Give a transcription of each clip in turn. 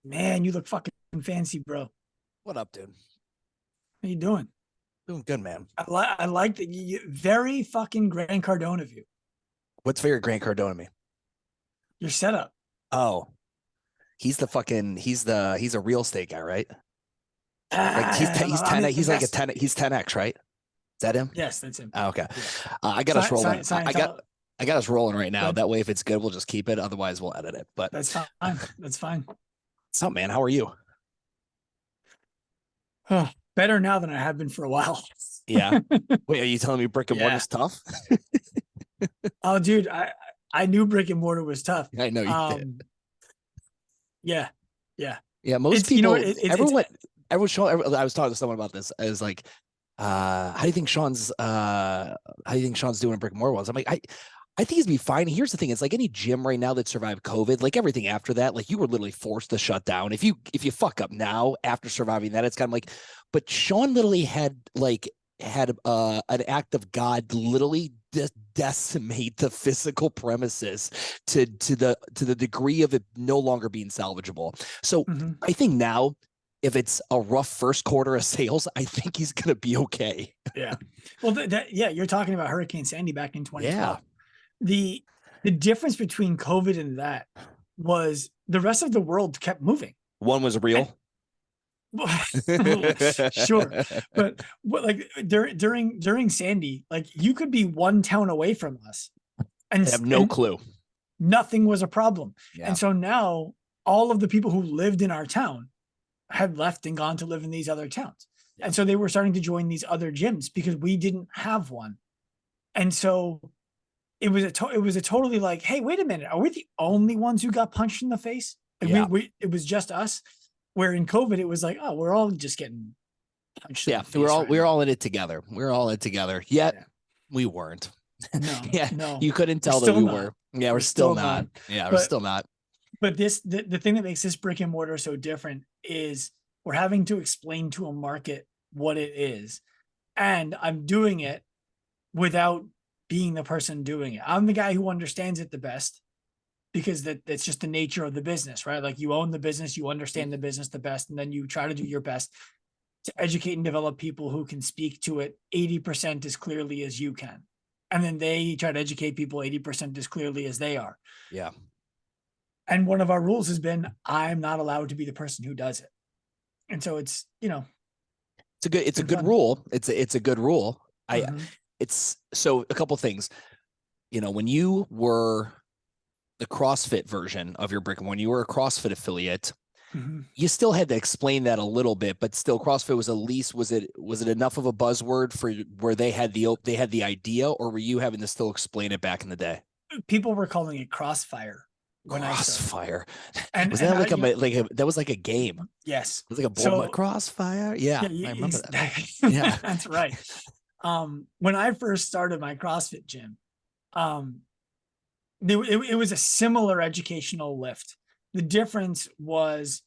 Man, you look fucking fancy, bro. What up, dude? How you doing? Doing good, man. I like that very fucking Grant Cardone of you. What's favorite Grant Cardone to me? Your setup. Oh, he's a real estate guy, right? Like he's I 10 mean, he's like a that's 10 he's 10x, right? Is that him? yes, that's him. Oh, okay. Yeah. I got us rolling. Scientology, I got us rolling right now. but That way, if it's good, we'll just keep it. Otherwise, we'll edit it. But that's fine. That's fine. what's up, man? How are you? Better now than I have been for a while. Yeah. Wait, are you telling me brick and Yeah. mortar's tough? Oh, dude, I knew brick and mortar was tough. I know you did. Yeah, yeah. Yeah, most It's you know what people, it's everyone, Sean, I was talking to someone about this. I was like, how do you think Sean's doing in brick and mortar was? I'm like, I think he's be fine. Here's the thing: it's like any gym right now that survived COVID, like everything after that, like you were literally forced to shut down. If you fuck up now after surviving that, it's kind of like, but Sean literally had an act of God literally decimate the physical premises to the degree of it no longer being salvageable. So mhm. I think now, if it's a rough first quarter of sales, I think he's gonna be okay. Yeah. Well, yeah, you're talking about Hurricane Sandy back in Yeah. 2012. The the difference between COVID and that was the rest of the world kept moving. One was And real. sure, but what like during Sandy, like you could be one town away from us, I have no and clue. nothing was a problem. Yeah. And so now all of the people who lived in our town had left and gone to live in these other towns. Yeah. And so they were starting to join these other gyms because we didn't have one. And so it was a totally like, hey, wait a minute, are we the only ones who got punched in the face? Like Yeah. we it was just us. Where in COVID it was like, oh, we're all just getting punched in Yeah. the face. We're all in it together. We're all in it together. Yet Yeah. we weren't. No, Yeah. no, You couldn't we're tell that still we not. were. Yeah, we're We're still still not. not. Yeah, we're But still not. the thing that makes this brick and mortar so different is we're having to explain to a market what it is. And I'm doing it without being the person doing it. I'm the guy who understands it the best because that's just the nature of the business, right? Like you own the business, you understand the business the best, and then you try to do your best to educate and develop people who can speak to it 80% as clearly as you can. And then they try to educate people 80% as clearly as they are. Yeah. And one of our rules has been I'm not allowed to be the person who does it. And so it's, It's a been good fun. rule. It's a good rule. Mm-hmm. It's so a couple things. When you were the CrossFit version of your brick, when you were a CrossFit affiliate, Mm-hmm. you still had to explain that a little bit, but still CrossFit was at least was it enough of a buzzword for where they had the idea, or were you having to still explain it back in the day? People were calling it crossfire when I started. Crossfire. And Was and that I, that was like a game? yes. It was like a board So crossfire. Yeah, yeah, I remember that. Yeah. that's right. When I first started my CrossFit gym, um, it was a similar educational lift. The difference was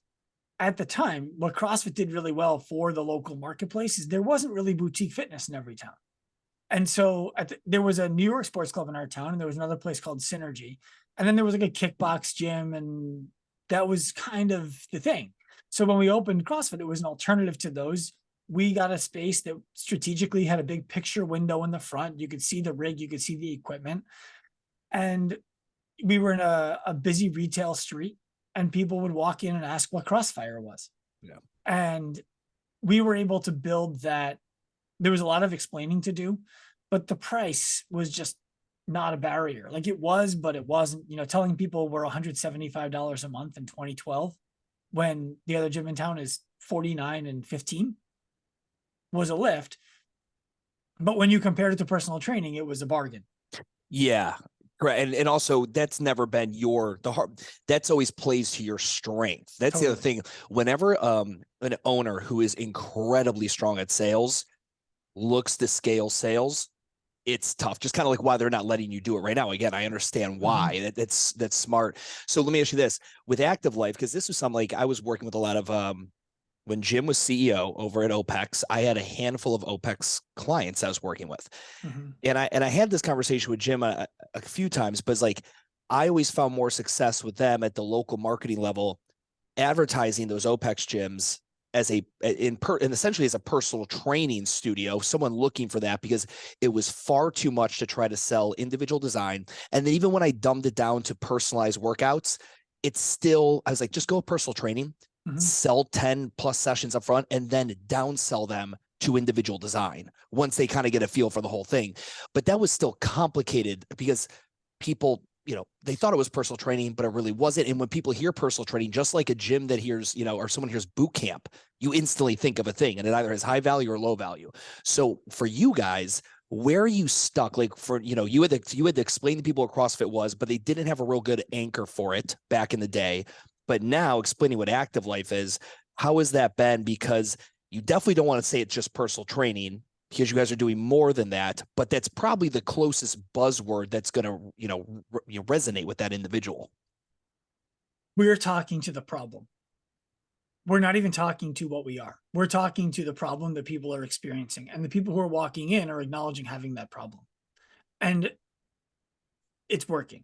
at the time, what CrossFit did really well for the local marketplace is there wasn't really boutique fitness in every town. And so there was a New York sports club in our town, and there was another place called Synergy. And then there was like a kickbox gym, and that was kind of the thing. So when we opened CrossFit, it was an alternative to those. We got a space that strategically had a big picture window in the front. You could see the rig, you could see the equipment. And we were in a busy retail street, and people would walk in and ask what Crossfire was. Yeah. And we were able to build that. There was a lot of explaining to do, but the price was just not a barrier. Like it was, but it wasn't. Telling people we're $175 a month in 2012 when the other gym in town is 49 and 15 was a lift. But when you compared it to personal training, it was a bargain. Yeah. Right. And also that's never been that's always plays to your strength. That's the other thing. Whenever an owner who is incredibly strong at sales looks to scale sales, it's tough. Just kind of like why they're not letting you do it right now. Again, I understand why. Mm-hmm. That's smart. So let me ask you this with Active Life, because this was something like I was working with a lot of when Jim was CEO over at OPEX, I had a handful of OPEX clients I was working with. Mm-hmm. And I had this conversation with Jim a few times, but it's like I always found more success with them at the local marketing level advertising those OPEX gyms as and essentially as a personal training studio, someone looking for that, because it was far too much to try to sell individual design. And then even when I dumbed it down to personalized workouts, it's still, I was like, just go with personal training, sell 10 plus sessions up front, and then downsell them to individual design once they kind of get a feel for the whole thing. But that was still complicated because people, they thought it was personal training, but it really wasn't. And when people hear personal training, just like a gym that hears, or someone hears boot camp, you instantly think of a thing, and it either has high value or low value. So for you guys, where are you stuck? Like for, you had to explain to people what CrossFit was, but they didn't have a real good anchor for it back in the day. But now explaining what active life is, how has that been? Because you definitely don't want to say it's just personal training, because you guys are doing more than that, but that's probably the closest buzzword that's going to, resonate with that individual. We're talking to the problem. We're not even talking to what we are. We're talking to the problem that people are experiencing, and the people who are walking in are acknowledging having that problem, and it's working,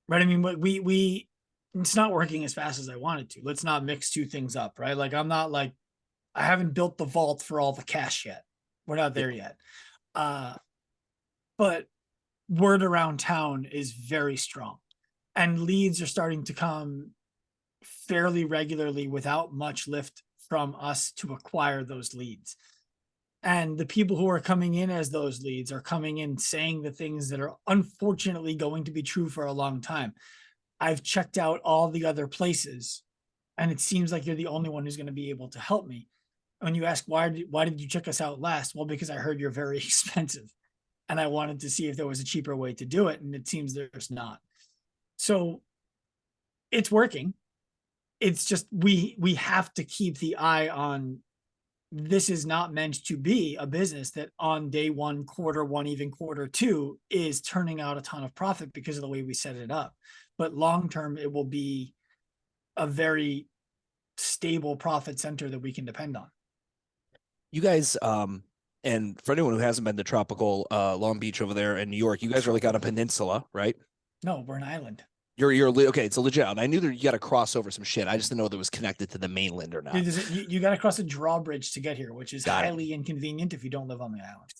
right? I mean, it's not working as fast as I wanted to. Let's not mix two things up, right? Like I haven't built the vault for all the cash yet. We're not there yet. But word around town is very strong, and leads are starting to come fairly regularly without much lift from us to acquire those leads. And the people who are coming in as those leads are coming in saying the things that are unfortunately going to be true for a long time. I've checked out all the other places, and it seems like you're the only one who's going to be able to help me. When you ask why did you check us out last? Well, because I heard you're very expensive, and I wanted to see if there was a cheaper way to do it, and it seems there's not. So it's working. It's just we have to keep the eye on, this is not meant to be a business that on day one, quarter one, even quarter two is turning out a ton of profit because of the way we set it up. But long term, it will be a very stable profit center that we can depend on. You guys, and for anyone who hasn't been to tropical Long Beach over there in New York, you guys are like on a peninsula, right? No, we're an island. You're okay. It's a legit. I knew that you got to cross over some shit. I just didn't know that it was connected to the mainland or not. You got to cross a drawbridge to get here, which is highly inconvenient if you don't live on the island.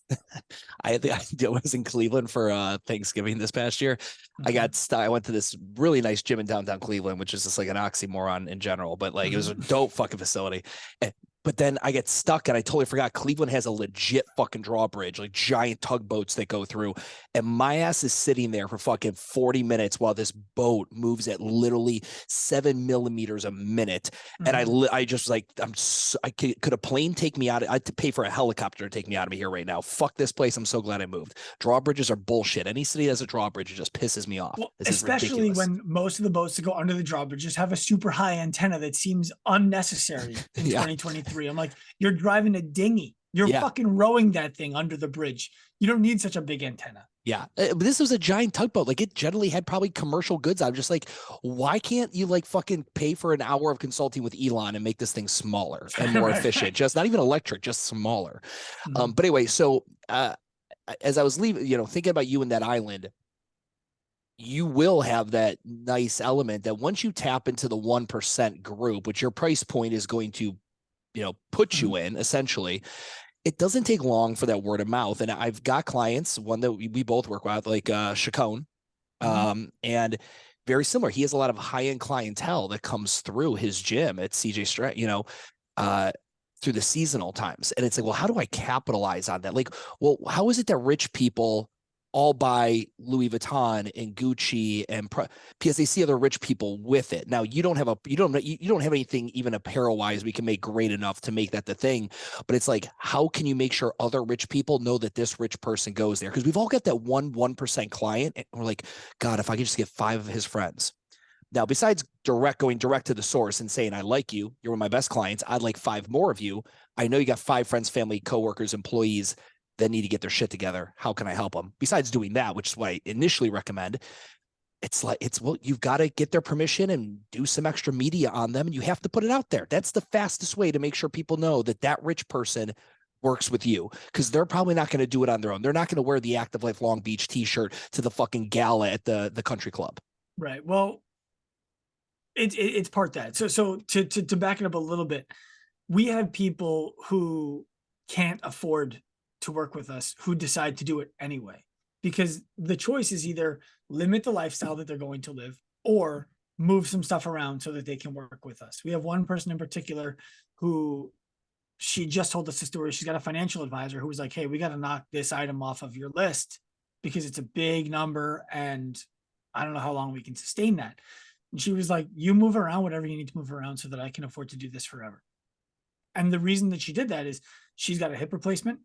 I was in Cleveland for Thanksgiving this past year. I got stuck. I went to this really nice gym in downtown Cleveland, which is just like an oxymoron in general, but like it was a dope fucking facility. But then I get stuck and I totally forgot Cleveland has a legit fucking drawbridge, like giant tugboats that go through. And my ass is sitting there for fucking 40 minutes while this boat moves at literally 7 millimeters a minute. And I just like, could a plane take me out? I had to pay for a helicopter to take me out of here right now. Fuck this place. I'm so glad I moved. Drawbridges are bullshit. Any city that has a drawbridge, it just pisses me off. Well, especially when most of the boats that go under the drawbridge just have a super high antenna that seems unnecessary in 2023. I'm like, you're driving a dinghy. You're fucking rowing that thing under the bridge. You don't need such a big antenna. Yeah. But this was a giant tugboat. Like it generally had probably commercial goods. I'm just like, why can't you like fucking pay for an hour of consulting with Elon and make this thing smaller and more efficient? Just not even electric, just smaller. But anyway, so as I was leaving, thinking about you and that island, you will have that nice element that once you tap into the 1% group, which your price point is going to put you in, essentially, it doesn't take long for that word of mouth. And I've got clients, one that we both work with, like Chacon, and very similar. He has a lot of high-end clientele that comes through his gym at CJ Strat, through the seasonal times. And it's like, well, how do I capitalize on that? Like, well, how is it that rich people all buy Louis Vuitton and Gucci and because they see other rich people with it. Now you don't have anything even apparel wise we can make great enough to make that the thing, but it's like, how can you make sure other rich people know that this rich person goes there? Because we've all got that 1% client and we're like, God, if I could just get 5 of his friends. Now, besides going direct to the source and saying, I like you, you're one of my best clients, I'd like 5 more of you. I know you got 5 friends, family, coworkers, employees that need to get their shit together. How can I help them? Besides doing that, which is what I initially recommend, well, you've got to get their permission and do some extra media on them, and you have to put it out there. That's the fastest way to make sure people know that that rich person works with you, because they're probably not going to do it on their own. They're not going to wear the Active Life Long Beach t-shirt to the fucking gala at the country club. Right. Well, It's part that. So to back it up a little bit, we have people who can't afford to work with us who decide to do it anyway, because the choice is either limit the lifestyle that they're going to live or move some stuff around so that they can work with us. We have one person in particular who, she just told us the story. She's got a financial advisor who was like, hey, we got to knock this item off of your list because it's a big number and I don't know how long we can sustain that. And she was like, you move around whatever you need to move around so that I can afford to do this forever. And the reason that she did that is she's got a hip replacement.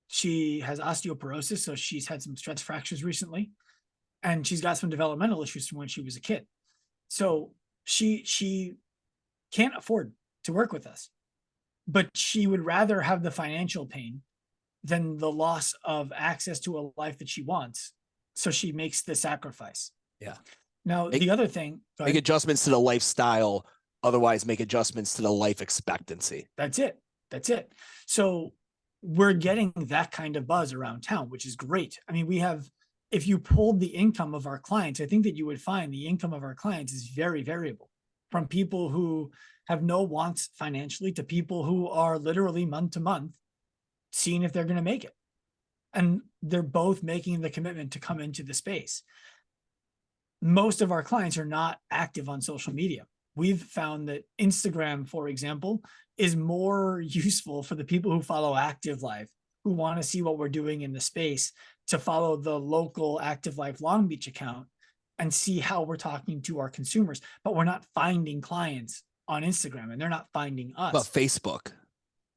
She has osteoporosis. So she's had some stress fractures recently, and she's got some developmental issues from when she was a kid. So she can't afford to work with us, but she would rather have the financial pain than the loss of access to a life that she wants. So she makes the sacrifice. Yeah. Now, the other thing, make adjustments to the lifestyle, otherwise make adjustments to the life expectancy. That's it. That's it. So we're getting that kind of buzz around town, which is great. I mean, we have, if you pulled the income of our clients, I think that you would find the income of our clients is very variable, from people who have no wants financially to people who are literally month to month seeing if they're going to make it. And they're both making the commitment to come into the space. Most of our clients are not active on social media. We've found that Instagram, for example, is more useful for the people who follow Active Life, who want to see what we're doing in the space, to follow the local Active Life Long Beach account and see how we're talking to our consumers. But we're not finding clients on Instagram, and they're not finding us. But Facebook.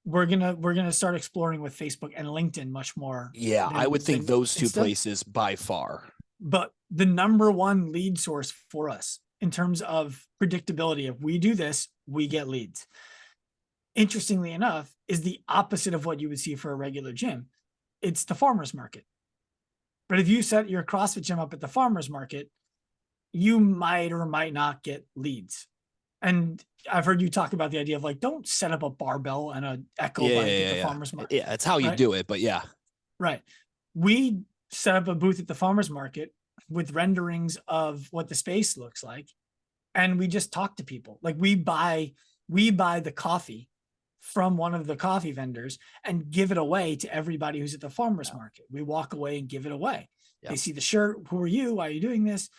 We're gonna start exploring with Facebook and LinkedIn much more. Yeah, I would think those two Insta. places by far. But the number one lead source for us in terms of predictability, if we do this, we get leads. Interestingly enough, is the opposite of what you would see for a regular gym. It's the farmer's market. But if you set your CrossFit gym up at the farmer's market, you might or might not get leads. And I've heard you talk about the idea of like, don't set up a barbell and an echo bike at the farmer's market. Yeah, that's how you do it, but yeah. Right. We set up a booth at the farmer's market with renderings of what the space looks like. And we just talk to people. Like we buy the coffee from one of the coffee vendors and give it away to everybody who's at the farmer's market. We walk away and give it away. They see the shirt. Who are you? Why are you doing this?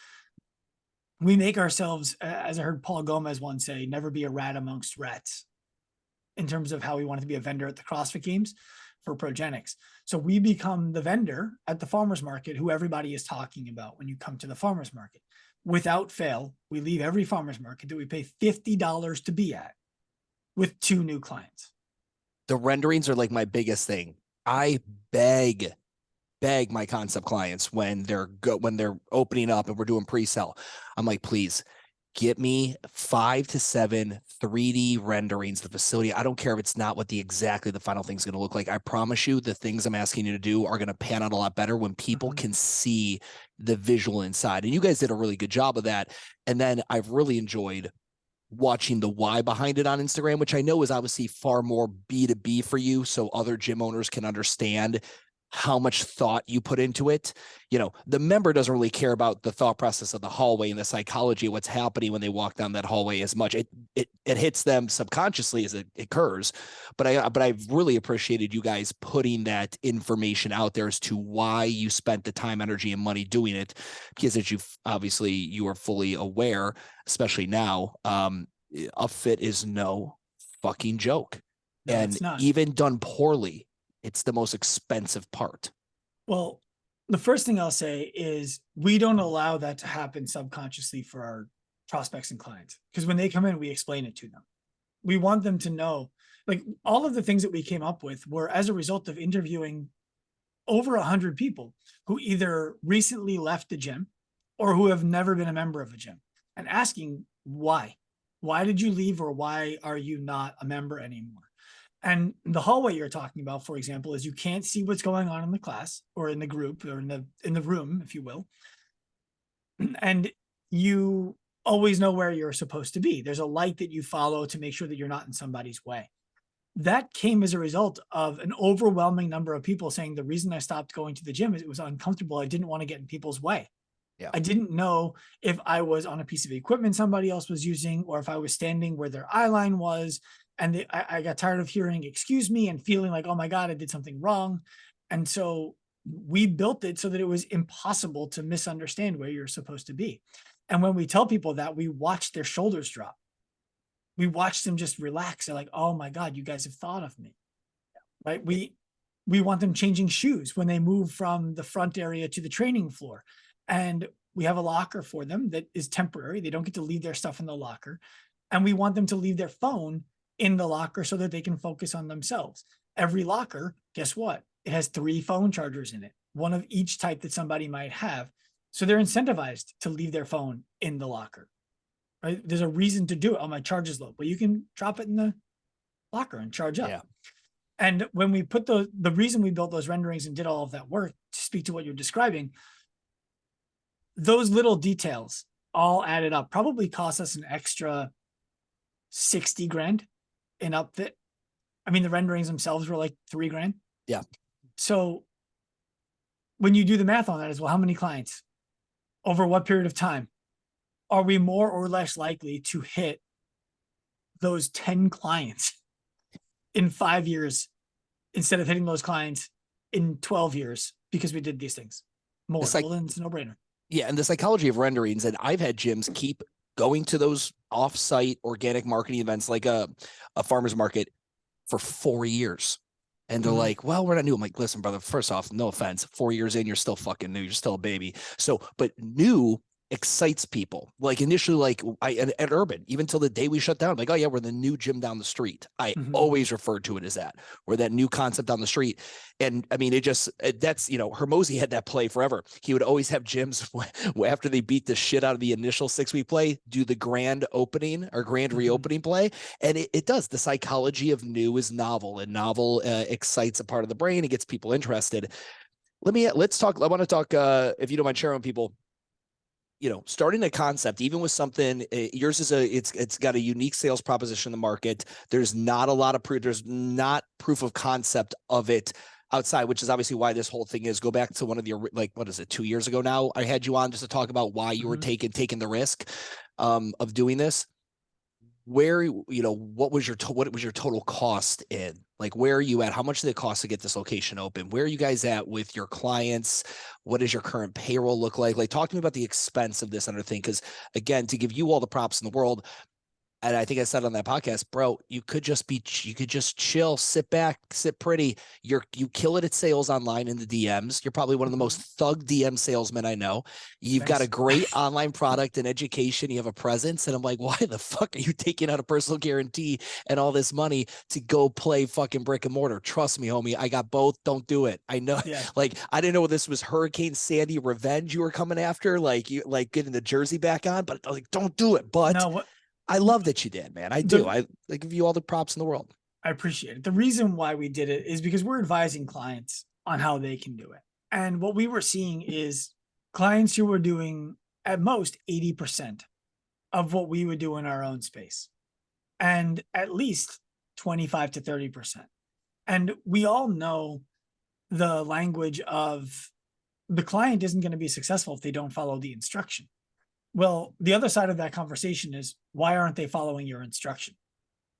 We make ourselves, as I heard Paul Gomez once say, never be a rat amongst rats, in terms of how we wanted to be a vendor at the CrossFit Games for Progenics. So we become the vendor at the farmer's market who everybody is talking about when you come to the farmer's market. Without fail, we leave every farmer's market that we pay $50 to be at with 2 new clients. The renderings are like my biggest thing. I beg my concept clients when they're opening up and we're doing pre-sell. I'm like, please get me 5 to 7 3D renderings of the facility. I don't care if it's not what exactly the final thing's going to look like. I promise you the things I'm asking you to do are going to pan out a lot better when people can see the visual inside. And you guys did a really good job of that. And then I've really enjoyed watching the why behind it on Instagram, which I know is obviously far more B2B for you, so other gym owners can understand how much thought you put into it. You know, the member doesn't really care about the thought process of the hallway and the psychology of what's happening when they walk down that hallway as much. It hits them subconsciously as it occurs. But I've really appreciated you guys putting that information out there as to why you spent the time, energy, and money doing it. Because as you are fully aware, especially now, upfit is no fucking joke. No, and even done poorly, it's the most expensive part. Well, the first thing I'll say is we don't allow that to happen subconsciously for our prospects and clients, because when they come in, we explain it to them. We want them to know, like, all of the things that we came up with were as a result of interviewing over 100 people who either recently left the gym or who have never been a member of a gym, and asking why. Why did you leave, or why are you not a member anymore? And the hallway you're talking about, for example, is you can't see what's going on in the class or in the group or in the room, if you will. And you always know where you're supposed to be. There's a light that you follow to make sure that you're not in somebody's way. That came as a result of an overwhelming number of people saying the reason I stopped going to the gym is it was uncomfortable. I didn't want to get in people's way. Yeah. I didn't know if I was on a piece of equipment somebody else was using, or if I was standing where their eye line was. And I got tired of hearing, excuse me, and feeling like, oh my God, I did something wrong. And so we built it so that it was impossible to misunderstand where you're supposed to be. And when we tell people that, we watch their shoulders drop. We watch them just relax. They're like, oh my God, you guys have thought of me. Right. We want them changing shoes when they move from the front area to the training floor. And we have a locker for them that is temporary. They don't get to leave their stuff in the locker. And we want them to leave their phone in the locker so that they can focus on themselves. Every locker, guess what? It has 3 phone chargers in it, one of each type that somebody might have. So they're incentivized to leave their phone in the locker. Right? There's a reason to do it. Oh, my charge is low. Well, you can drop it in the locker and charge up. Yeah. And when we put the reason we built those renderings and did all of that work to speak to what you're describing, those little details all added up, probably cost us an extra 60 grand in upfit. I mean, the renderings themselves were like 3 grand. Yeah. So when you do the math on that as well, how many clients over what period of time are we more or less likely to hit those 10 clients in 5 years instead of hitting those clients in 12 years because we did these things more? Well, then it's a no-brainer. Yeah, and the psychology of renderings, and I've had gyms keep going to those off-site organic marketing events like a farmer's market for 4 years. And they're like, well, we're not new. I'm like, listen, brother, first off, no offense, 4 years in, you're still fucking new. You're still a baby. So, but new excites people. Like initially, like at Urban, even till the day we shut down, I'm like, oh yeah, we're the new gym down the street. I always referred to it as that. We're that new concept on the street. And I mean, that's, Hermosi had that play forever. He would always have gyms after they beat the shit out of the initial 6-week play, do the grand opening or grand reopening play. And it does. The psychology of new is novel, and novel excites a part of the brain. It gets people interested. Let's talk. I want to talk, if you don't mind sharing with people, starting a concept, even with something, yours is it's got a unique sales proposition in the market. There's not a lot of proof. There's not proof of concept of it outside, which is obviously why this whole thing is. Go back to one of the, like, what is it, 2 years ago now? I had you on just to talk about why you were taking the risk of doing this. Where, what was your total cost in? Like, where are you at? How much did it cost to get this location open? Where are you guys at with your clients? What does your current payroll look like? Like, talk to me about the expense of this other thing. Because again, to give you all the props in the world, and I think I said on that podcast, bro, you could just chill, sit back, sit pretty. You kill it at sales online in the DMs. You're probably one of the most thug DM salesmen I know. You've got a great online product and education. You have a presence. And I'm like, why the fuck are you taking out a personal guarantee and all this money to go play fucking brick and mortar? Trust me, homie. I got both. Don't do it. I know. Yeah. Like, I didn't know this was Hurricane Sandy revenge you were coming after, like getting the jersey back on, but like, don't do it. But no, I love that you did, man. I do. I give you all the props in the world. I appreciate it. The reason why we did it is because we're advising clients on how they can do it. And what we were seeing is clients who were doing at most 80% of what we would do in our own space, and at least 25 to 30%. And we all know the language of the client isn't going to be successful if they don't follow the instruction. Well, the other side of that conversation is, why aren't they following your instruction?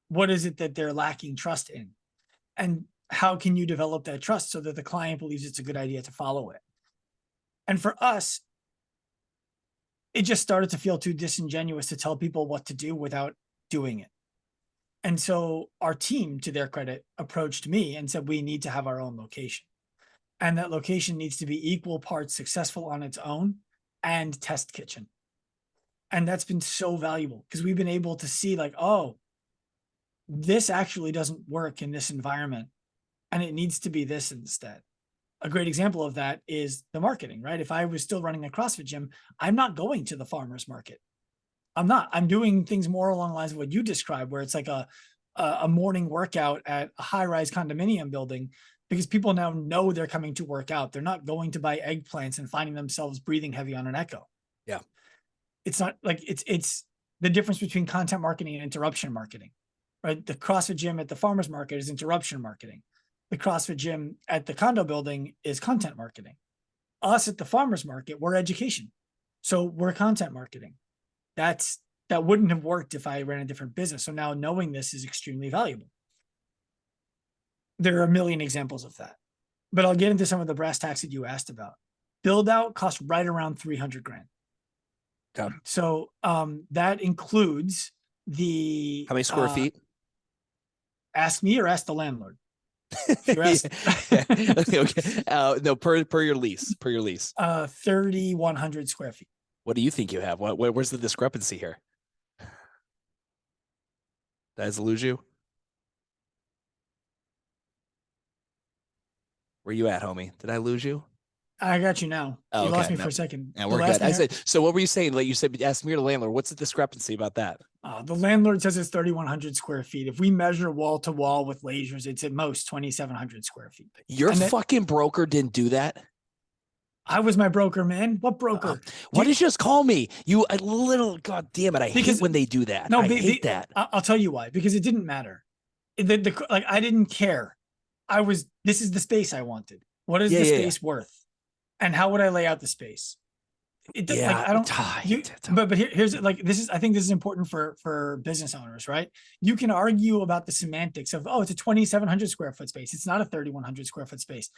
What is it that they're lacking trust in? And how can you develop that trust so that the client believes it's a good idea to follow it? And for us, it just started to feel too disingenuous to tell people what to do without doing it. And so our team, to their credit, approached me and said, we need to have our own location. And that location needs to be equal parts successful on its own and test kitchen. And that's been so valuable because we've been able to see, like, oh, this actually doesn't work in this environment and it needs to be this instead. A great example of that is the marketing, right? If I was still running a CrossFit gym, I'm not going to the farmer's market. I'm doing things more along the lines of what you described, where it's like a morning workout at a high-rise condominium building, because people now know they're coming to work out. They're not going to buy eggplants and finding themselves breathing heavy on an echo. Yeah. It's not like it's the difference between content marketing and interruption marketing, right? The CrossFit gym at the farmer's market is interruption marketing. The CrossFit gym at the condo building is content marketing. Us at the farmer's market, we're education. So we're content marketing. That wouldn't have worked if I ran a different business. So now knowing this is extremely valuable. There are a million examples of that, but I'll get into some of the brass tacks that you asked about. Build out costs right around 300 grand. Okay. So that includes the How many square feet? Ask me or ask the landlord. If you ask, okay. No, per your lease, 3,100 square feet. What do you think you have? Where's the discrepancy here? Did I lose you? Where you at, homie? Did I lose you? I got you now. Oh, you okay. lost me No. for a second. Yeah, we're good. I said, so what were you saying? Like you said, ask me or the landlord. What's the discrepancy about that? The landlord says it's 3,100 square feet. If we measure wall to wall with lasers, it's at most 2,700 square feet. Your fucking broker didn't do that? I was my broker, man. What broker? Why did you just call me? You a little, god damn it. I hate when they do that. I hate that. I'll tell you why. Because it didn't matter. Like I didn't care. This is the space I wanted. What is the space worth? And how would I lay out the space? Like I don't. But here's like I think this is important for business owners, right? You can argue about the semantics of it's a 2,700 square foot space. It's not a 3,100 square foot space.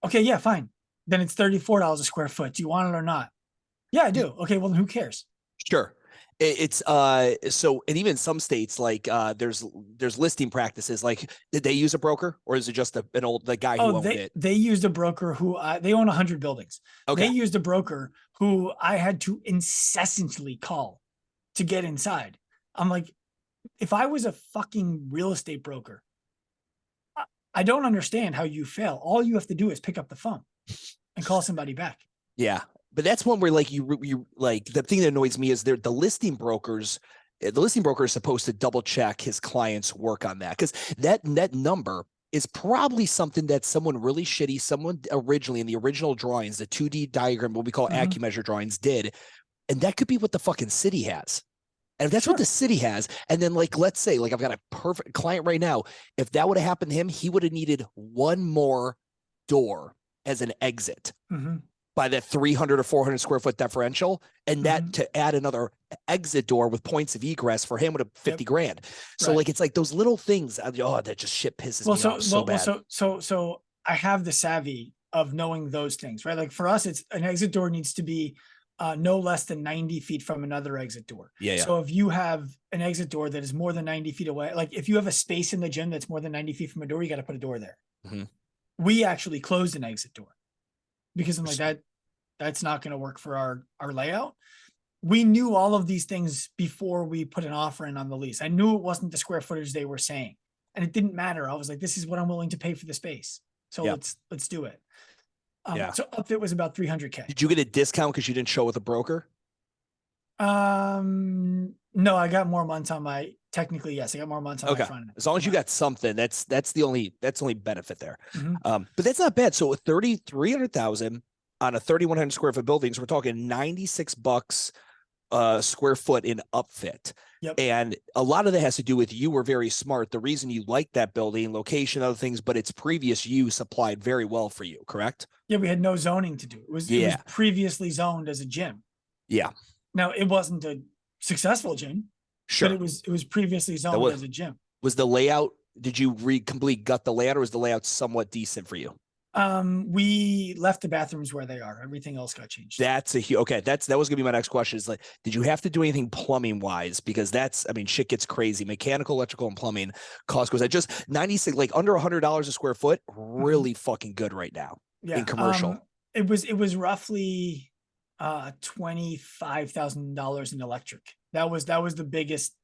Okay, yeah, fine. Then it's $34 a square foot. Do you want it or not? Yeah, I do. Okay, well then who cares? Sure. It's so, and even some states like there's listing practices. Like, did they use a broker or is it just the guy who owned it? They used a broker who they own 100 buildings. Okay. They used a broker who I had to incessantly call to get inside. I'm like, if I was a fucking real estate broker, I don't understand how you fail. All you have to do is pick up the phone and call somebody back. Yeah. But that's one where like you like the thing that annoys me is the listing broker is supposed to double check his client's work on that. Cause that number is probably something that someone really shitty, someone originally in the original drawings, the 2D diagram, what we call AccuMeasure drawings did. And that could be what the fucking city has. And if that's what the city has, and then like, let's say like I've got a perfect client right now. If that would have happened to him, he would have needed one more door as an exit. By that 300 or 400 square foot differential, and that to add another exit door with points of egress for him would have 50 grand. So like, it's like those little things. That just shit pisses me off so bad. So I have the savvy of knowing those things, right? Like for us, it's an exit door needs to be no less than 90 feet from another exit door. Yeah. So if you have an exit door that is more than 90 feet away, like if you have a space in the gym that's more than 90 feet from a door, you got to put a door there. We actually closed an exit door because I'm like that's not going to work for our layout. We knew all of these things before we put an offer in on the lease. I knew it wasn't the square footage they were saying, and it didn't matter. I was like, this is what I'm willing to pay for the space. So let's do it. So upfit was about 300K. Did you get a discount because you didn't show with a broker? No, I got more months on my, technically, yes, I got more months on my front end. As long as you got something, that's the only benefit there. But that's not bad. So 300,000 on a 3,100 square foot building. So we're talking $96 square foot in upfit. And a lot of that has to do with you were very smart. The reason you liked that building, location, other things, but its previous use applied very well for you, correct? Yeah, we had no zoning to do. It was previously zoned as a gym. Yeah. Now it wasn't a successful gym. Sure. But it was previously zoned as a gym. Was the layout, did you complete gut the layout, or was the layout somewhat decent for you? We left the bathrooms where they are. Everything else got changed. That was gonna be my next question. Is like, did you have to do anything plumbing wise? Because shit gets crazy. Mechanical, electrical, and plumbing cost goes at just 96, like under $100 a square foot. Really fucking good right now. Yeah. In commercial. It was roughly $25,000 in electric. That was the biggest.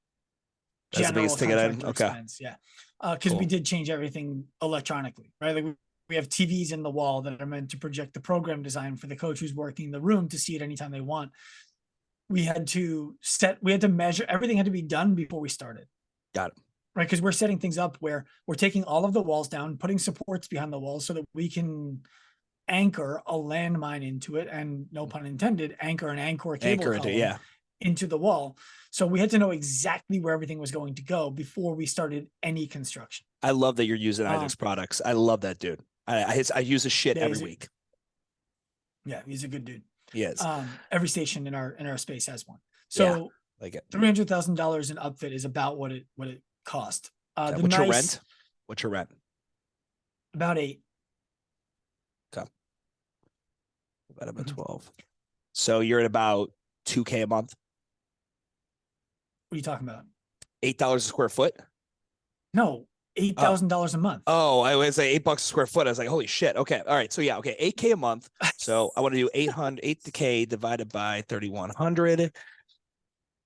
That's the biggest ticket item. Okay. Expense. Yeah. Because we did change everything electronically, right? Like we have TVs in the wall that are meant to project the program design for the coach who's working the room to see it anytime they want. We had to measure, everything had to be done before we started. Got it. Right. Because we're setting things up where we're taking all of the walls down, putting supports behind the walls so that we can anchor a landmine into it, and no pun intended, anchor an Anchor cable into the wall. So we had to know exactly where everything was going to go before we started any construction. I love that you're using Isaac's products. I love that dude. I use his shit every week. Yeah, he's a good dude. Yes. Every station in our space has one. Yeah. So Like it. $300,000 in upfit is about what it cost. Okay. The What's your nice rent? What's your rent? about 8. Okay. About Mhm. 12. So you're at about $2K a month. What are you talking about? $8 a square foot. No, $8,000 a month. Oh, I was like $8 a square foot. I was like, holy shit. Okay. All right. So yeah. Okay. 8K a month. So I want to do 8K divided by 3,100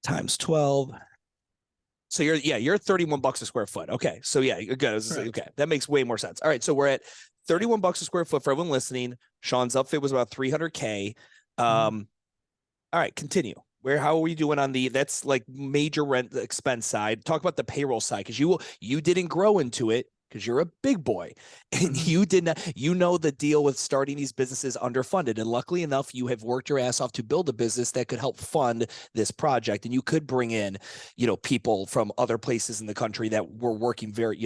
times 12. So you're $31 a square foot. Okay. So yeah, you're good. Okay. That makes way more sense. All right. So we're at $31 a square foot for everyone listening. Sean's outfit was about 300K. All right, continue. How are we doing on that's like major rent expense side? Talk about the payroll side, because you didn't grow into it because you're a big boy, and you didn't. You know the deal with starting these businesses underfunded, and luckily enough, you have worked your ass off to build a business that could help fund this project, and you could bring in, people from other places in the country that were working very,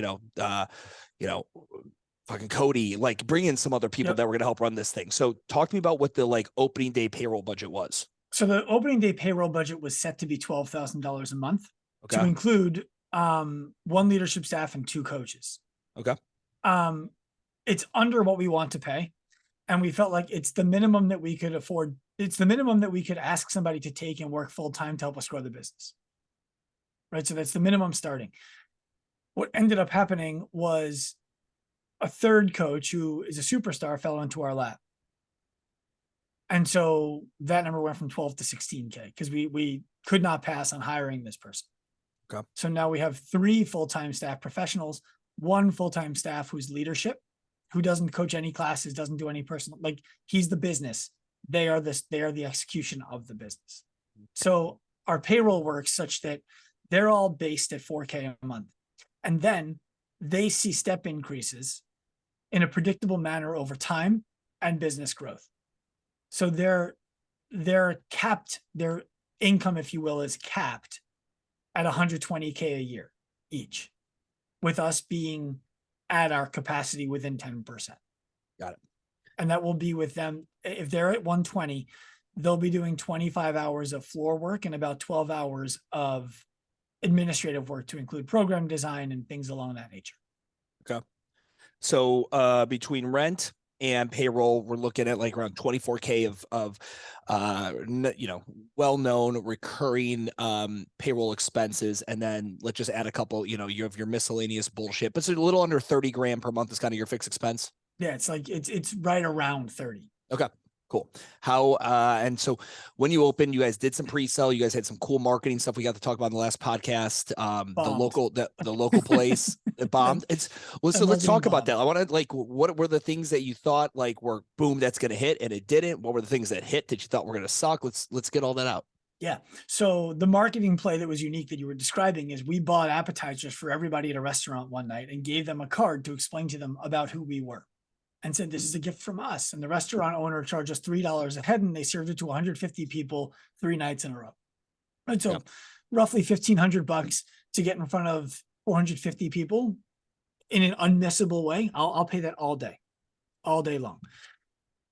fucking Cody, like bring in some other people that were going to help run this thing. So talk to me about what the like opening day payroll budget was. So the opening day payroll budget was set to be $12,000 a month to Okay. include one leadership staff and 2 coaches. Okay. It's under what we want to pay, and we felt like it's the minimum that we could afford. It's the minimum that we could ask somebody to take and work full time to help us grow the business. Right. So that's the minimum starting. What ended up happening was a third coach who is a superstar fell into our lap. And so that number went from 12 to 16K because we could not pass on hiring this person. Okay. So now we have 3 full-time staff professionals, 1 full-time staff who's leadership, who doesn't coach any classes, doesn't do any personal, like he's the business. They are the execution of the business. So our payroll works such that they're all based at 4K a month. And then they see step increases in a predictable manner over time and business growth. So they're capped, their income, if you will, is capped at 120K a year each, with us being at our capacity within 10%. Got it. And that will be with them. If they're at 120, they'll be doing 25 hours of floor work and about 12 hours of administrative work to include program design and things along that nature. Okay. So between rent and payroll, we're looking at like around 24K of well-known recurring payroll expenses. And then let's just add a couple, you have your miscellaneous bullshit, but it's a little under 30 grand per month is kind of your fixed expense. Yeah, it's like it's right around 30. Okay. Cool. How and so when you opened, you guys did some pre-sale. You guys had some cool marketing stuff we got to talk about in the last podcast. The local place it bombed. So let's talk about that. I want to what were the things that you thought were boom, that's gonna hit and it didn't? What were the things that hit that you thought were gonna suck? Let's get all that out. Yeah. So the marketing play that was unique that you were describing is we bought appetizers for everybody at a restaurant one night and gave them a card to explain to them about who we were. And said, this is a gift from us. And the restaurant owner charged us $3 a head, and they served it to 150 people 3 nights in a row. And so roughly $1,500 to get in front of 450 people in an unmissable way. I'll pay that all day long.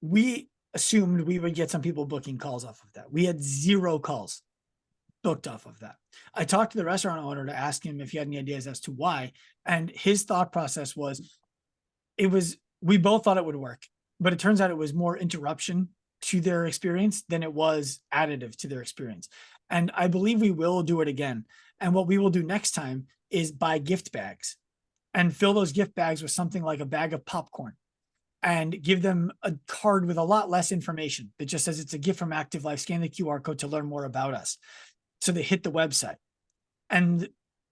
We assumed we would get some people booking calls off of that. We had 0 calls booked off of that. I talked to the restaurant owner to ask him if he had any ideas as to why. And his thought process was, we both thought it would work, but it turns out it was more interruption to their experience than it was additive to their experience. And I believe we will do it again. And what we will do next time is buy gift bags and fill those gift bags with something like a bag of popcorn and give them a card with a lot less information that just says it's a gift from Active Life. Scan the QR code to learn more about us. So they hit the website.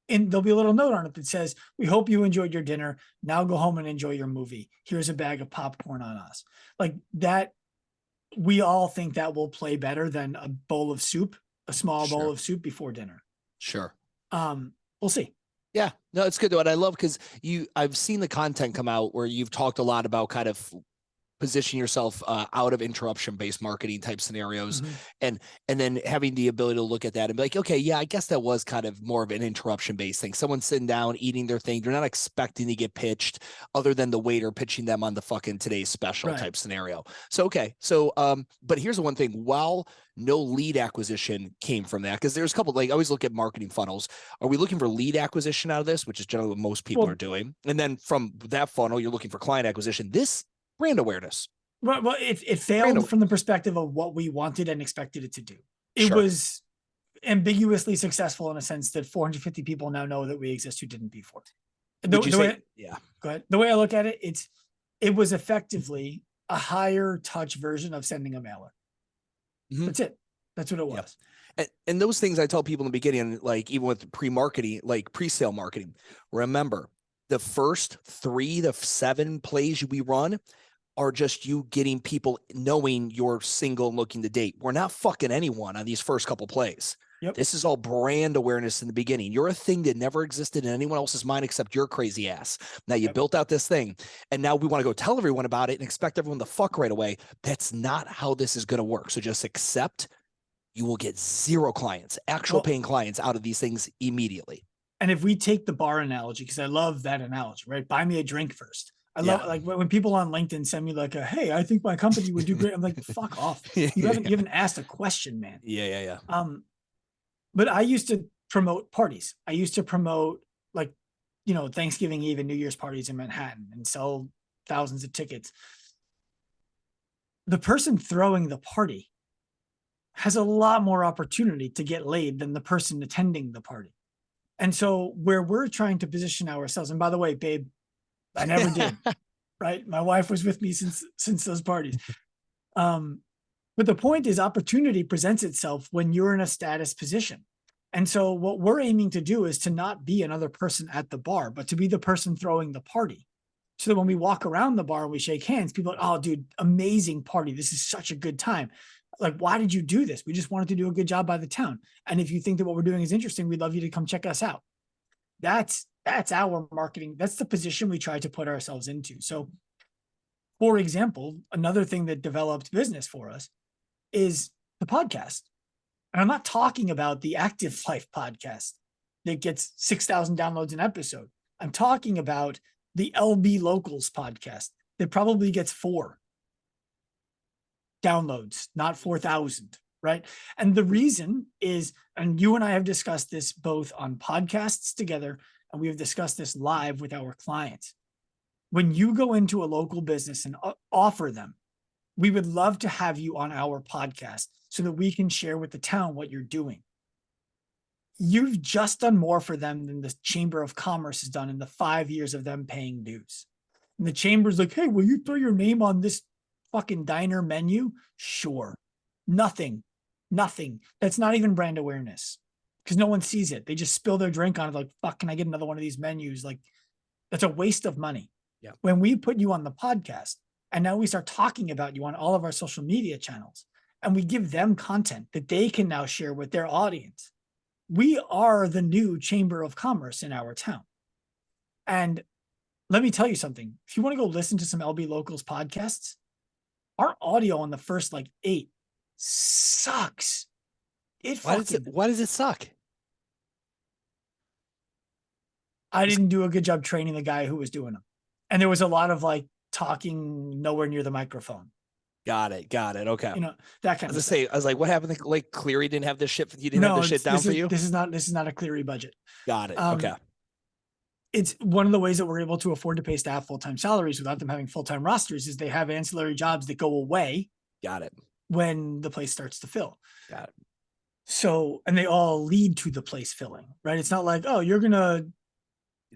And there'll be a little note on it that says, we hope you enjoyed your dinner. Now go home and enjoy your movie. Here's a bag of popcorn on us. Like that, we all think that will play better than a bowl of soup, a small bowl of soup before dinner. Sure. We'll see. Yeah, no, it's good though. And I love because I've seen the content come out where you've talked a lot about kind of position yourself out of interruption-based marketing type scenarios, Mhm. and then having the ability to look at that and be like, okay, yeah, I guess that was kind of more of an interruption-based thing. Someone sitting down, eating their thing. They're not expecting to get pitched other than the waiter pitching them on the fucking today's special Right. type scenario. So, okay. So, but here's the one thing. While no lead acquisition came from that, because there's a couple, like I always look at marketing funnels. Are we looking for lead acquisition out of this, which is generally what most people Well, are doing? And then from that funnel, you're looking for client acquisition. This brand awareness. well, it failed from the perspective of what we wanted and expected it to do. It Sure. was ambiguously successful in a sense that 450 people now know that we exist who didn't before. Would you say, Yeah, go ahead. The way I look at it, it was effectively a higher touch version of sending a mailer. Mhm. That's it. That's what it Yep. was. And those things I tell people in the beginning, like even with pre-marketing, like pre-sale marketing, remember the first 3 to 7 plays we run are just you getting people knowing you're single and looking to date. We're not fucking anyone on these first couple plays. Yep. This is all brand awareness in the beginning. You're a thing that never existed in anyone else's mind except your crazy ass. Now you built out this thing, and now we want to go tell everyone about it and expect everyone to fuck right away. That's not how this is going to work. So just accept you will get 0 clients, actual paying clients out of these things immediately. And if we take the bar analogy, because I love that analogy, right? Buy me a drink first. I love like when people on LinkedIn send me like a, hey, I think my company would do great. I'm like, fuck off. You haven't asked a question, man. Yeah. But I used to promote parties. I used to promote like, Thanksgiving Eve and New Year's parties in Manhattan and sell thousands of tickets. The person throwing the party has a lot more opportunity to get laid than the person attending the party. And so where we're trying to position ourselves, and by the way, babe, I never did, right? My wife was with me since those parties. But the point is opportunity presents itself when you're in a status position. And so what we're aiming to do is to not be another person at the bar, but to be the person throwing the party. So that when we walk around the bar and we shake hands, people are like, oh, dude, amazing party. This is such a good time. Like, why did you do this? We just wanted to do a good job by the town. And if you think that what we're doing is interesting, we'd love you to come check us out. That's our marketing. That's the position we try to put ourselves into. So, for example, another thing that developed business for us is the podcast. And I'm not talking about the Active Life podcast that gets 6,000 downloads an episode. I'm talking about the LB Locals podcast that probably gets 4 downloads, not 4,000, right? And the reason is, and you and I have discussed this both on podcasts together, and we have discussed this live with our clients. When you go into a local business and offer them, we would love to have you on our podcast so that we can share with the town what you're doing. You've just done more for them than the Chamber of Commerce has done in the 5 years of them paying dues. And the Chamber's like, hey, will you throw your name on this fucking diner menu? Sure. Nothing. That's not even brand awareness because no one sees it. They just spill their drink on it like, fuck, can I get another one of these menus? Like, that's a waste of money. Yeah. When we put you on the podcast and now we start talking about you on all of our social media channels and we give them content that they can now share with their audience, we are the new Chamber of Commerce in our town. And let me tell you something. If you want to go listen to some LB Locals podcasts, our audio on the first like 8 sucks. Why does it suck? I didn't do a good job training the guy who was doing them. And there was a lot of like talking nowhere near the microphone. Got it. Okay. That kind of stuff. I was like, what happened to like Cleary didn't have this shit? He didn't have this shit down for you? This is not a Cleary budget. Got it. Okay. It's one of the ways that we're able to afford to pay staff full-time salaries without them having full-time rosters is they have ancillary jobs that go away. Got it. When the place starts to fill. Got it. So, and they all lead to the place filling, right? It's not like, oh, you're going to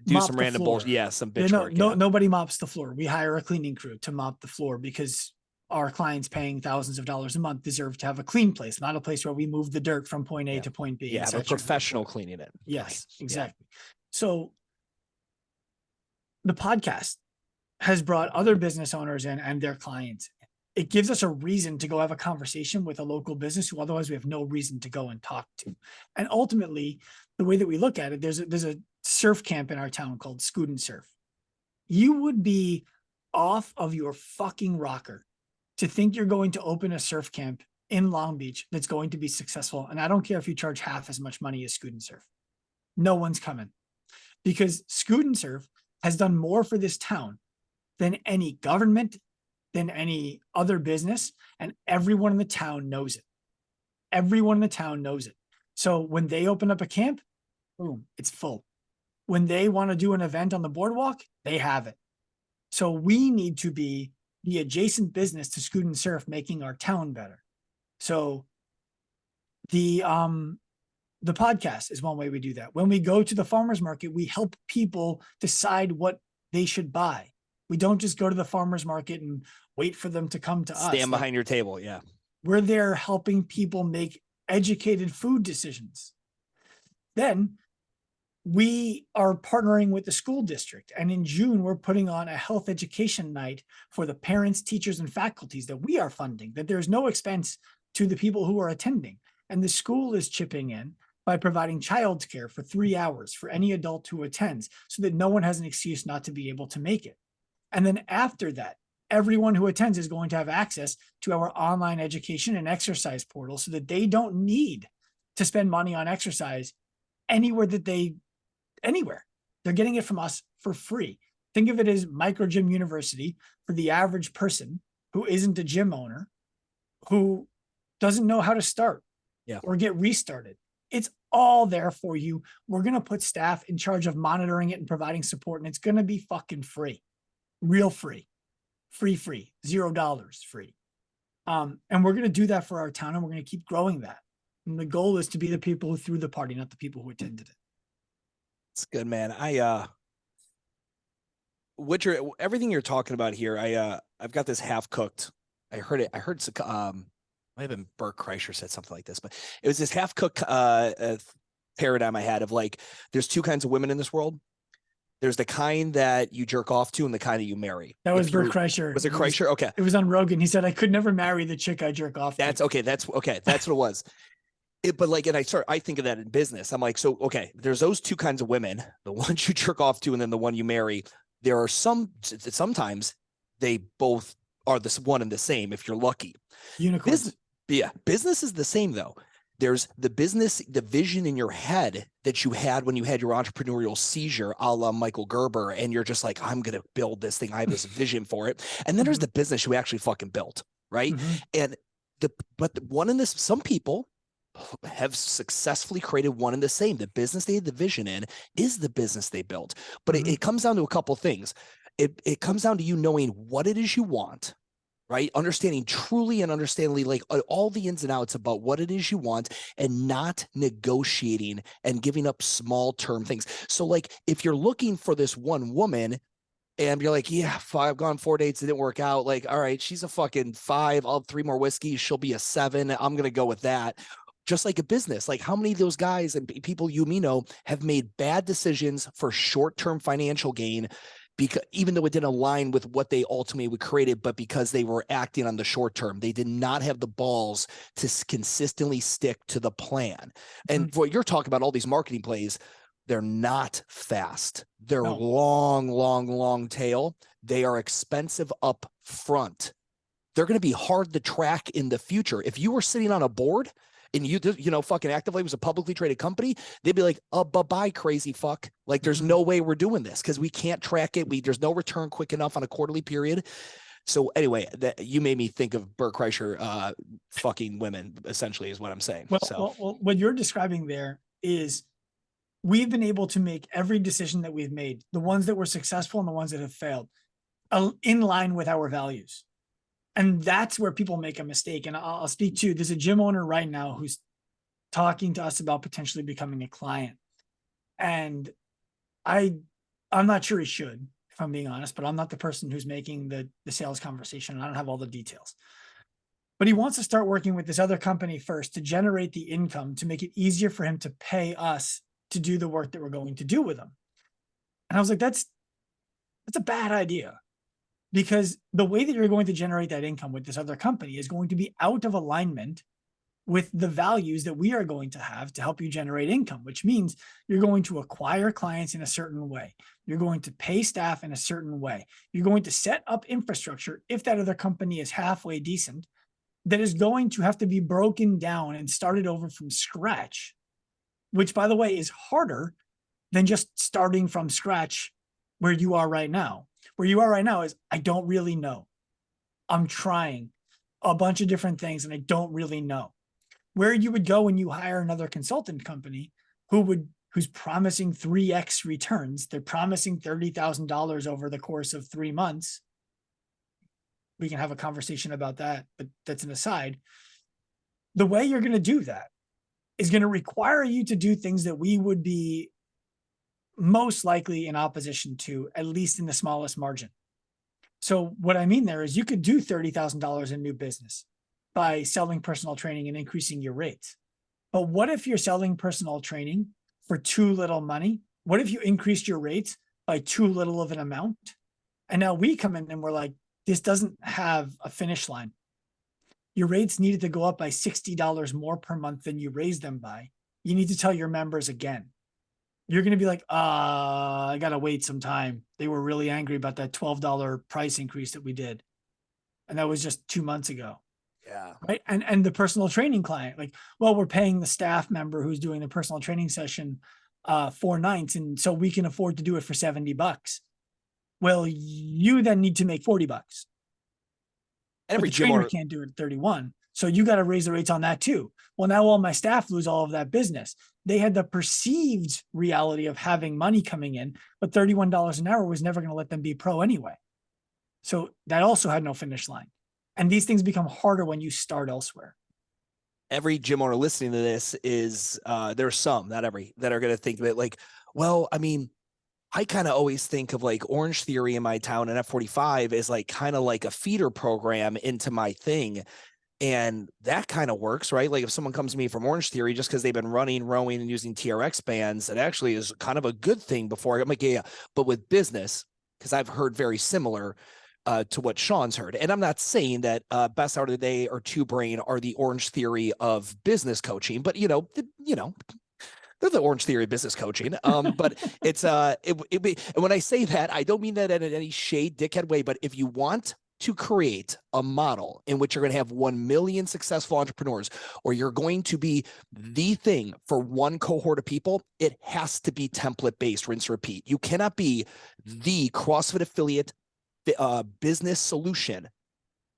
do some random bullshit. Yeah, some bitch work. Nobody mops the floor. We hire a cleaning crew to mop the floor because our clients paying thousands of dollars a month deserve to have a clean place, not a place where we move the dirt from point A to point B. Yeah, a professional cleaning it. Yes, exactly. So the podcast has brought other business owners in and their clients. It gives us a reason to go have a conversation with a local business who otherwise we have no reason to go and talk to. And ultimately, the way that we look at it, there's a surf camp in our town called Scoot and Surf. You would be off of your fucking rocker to think you're going to open a surf camp in Long Beach that's going to be successful. And I don't care if you charge half as much money as Scoot and Surf. No one's coming, because Scoot and Surf has done more for this town than any government, than any other business, and everyone in the town knows it. Everyone in the town knows it. So when they open up a camp, boom, it's full. When they want to do an event on the boardwalk, they have it. So we need to be the adjacent business to Scoot and Surf, making our town better. So the podcast is one way we do that. When we go to the farmer's market, we help people decide what they should buy. We don't just go to the farmer's market and wait for them to come to us. Stand behind your table. Yeah. We're there helping people make educated food decisions. Then we are partnering with the school district. And in June, we're putting on a health education night for the parents, teachers, and faculties that we are funding, that there's no expense to the people who are attending. And the school is chipping in by providing childcare for 3 hours for any adult who attends, so that no one has an excuse not to be able to make it. And then after that, everyone who attends is going to have access to our online education and exercise portal, so that they don't need to spend money on exercise anywhere. They're getting it from us for free. Think of it as micro gym university for the average person who isn't a gym owner, who doesn't know how to start or get restarted. It's all there for you. We're going to put staff in charge of monitoring it and providing support, and it's going to be fucking free, real free, free, $0 free. And we're going to do that for our town, and we're going to keep growing that. And the goal is to be the people who threw the party, not the people who attended it. It's good, man. Everything you're talking about here, I've got this half cooked. I heard might have been Bert Kreischer said something like this, but it was this half cooked paradigm I had of like, there's two kinds of women in this world. There's the kind that you jerk off to and the kind that you marry. That was Bert Kreischer. Was it Kreischer? Okay. It was on Rogan. He said, I could never marry the chick I jerk off to. That's okay. That's what it was. But like, and I think of that in business. I'm like, so, okay, there's those two kinds of women, the ones you jerk off to and then the one you marry. There are sometimes they both are this one and the same if you're lucky. Unicorns. Business is the same though. There's the business, the vision in your head that you had when you had your entrepreneurial seizure, a la Michael Gerber, and you're just like, I'm going to build this thing. I have this vision for it. And then there's the business you actually fucking built, right? And some people have successfully created one and the same. The business they had the vision in is the business they built. But it comes down to a couple things. It comes down to you knowing what it is you want, right? Understanding truly and understandingly, like all the ins and outs about what it is you want, and not negotiating and giving up small term things. So like, if you're looking for this one woman and you're like, yeah, I've gone 4 dates, it didn't work out. Like, all right, she's a fucking 5, I'll have 3 more whiskeys. She'll be a 7. I'm going to go with that. Just like a business, like how many of those guys and people you know have made bad decisions for short-term financial gain, because even though it didn't align with what they ultimately created, but because they were acting on the short term, they did not have the balls to consistently stick to the plan. And what you're talking about, all these marketing plays, they're not fast. They're long tail. They are expensive up front. They're going to be hard to track in the future. If you were sitting on a board and fucking Actively was a publicly traded company, they'd be like, bye-bye, crazy fuck. Like, there's no way we're doing this because we can't track it. There's no return quick enough on a quarterly period. So anyway, that you made me think of Bert Kreischer fucking women, essentially, is what I'm saying. Well, what you're describing there is we've been able to make every decision that we've made, the ones that were successful and the ones that have failed, in line with our values. And that's where people make a mistake. And I'll speak to, there's a gym owner right now who's talking to us about potentially becoming a client. And I'm not sure he should, if I'm being honest, but I'm not the person who's making the sales conversation. And I don't have all the details. But he wants to start working with this other company first to generate the income to make it easier for him to pay us to do the work that we're going to do with him. And I was like, that's a bad idea. Because the way that you're going to generate that income with this other company is going to be out of alignment with the values that we are going to have to help you generate income, which means you're going to acquire clients in a certain way. You're going to pay staff in a certain way. You're going to set up infrastructure, if that other company is halfway decent, that is going to have to be broken down and started over from scratch, which, by the way, is harder than just starting from scratch where you are right now. Where you are right now is, I don't really know. I'm trying a bunch of different things and I don't really know. Where you would go when you hire another consultant company who's promising 3x returns, they're promising $30,000 over the course of 3 months. We can have a conversation about that, but that's an aside. The way you're going to do that is going to require you to do things that we would be most likely in opposition to, at least in the smallest margin. So what I mean there is, you could do $30,000 in new business by selling personal training and increasing your rates. But what if you're selling personal training for too little money? What if you increased your rates by too little of an amount? And now we come in and we're like, this doesn't have a finish line. Your rates needed to go up by $60 more per month than you raised them by. You need to tell your members again. You're going to be like, I got to wait some time. They were really angry about that $12 price increase that we did. And that was just 2 months ago. Yeah. Right. And the personal training client, like, well, we're paying the staff member who's doing the personal training session 4 nights. And so we can afford to do it for $70. Well, you then need to make $40. Every the gym trainer owner can't do it at 31. So you got to raise the rates on that too. Well, now all my staff lose all of that business. They had the perceived reality of having money coming in, but $31 an hour was never going to let them be pro anyway. So that also had no finish line. And these things become harder when you start elsewhere. every gym owner listening to this is there's some, not every, that are going to think of it like, well, I mean, I kind of always think of like Orange Theory in my town and F45 is like kind of like a feeder program into my thing. And that kind of works, right? Like if someone comes to me from Orange Theory just because they've been running, rowing, and using TRX bands, it actually is kind of a good thing before I'm like, yeah. But with business, because I've heard very similar to what Sean's heard. And I'm not saying that Best Hour of the Day or Two Brain are the Orange Theory of business coaching, but they're the Orange Theory of business coaching. But it's and when I say that, I don't mean that in any shade, dickhead way. But if you want to create a model in which you're going to have 1 million successful entrepreneurs, or you're going to be the thing for one cohort of people, it has to be template based, rinse, repeat. You cannot be the CrossFit affiliate business solution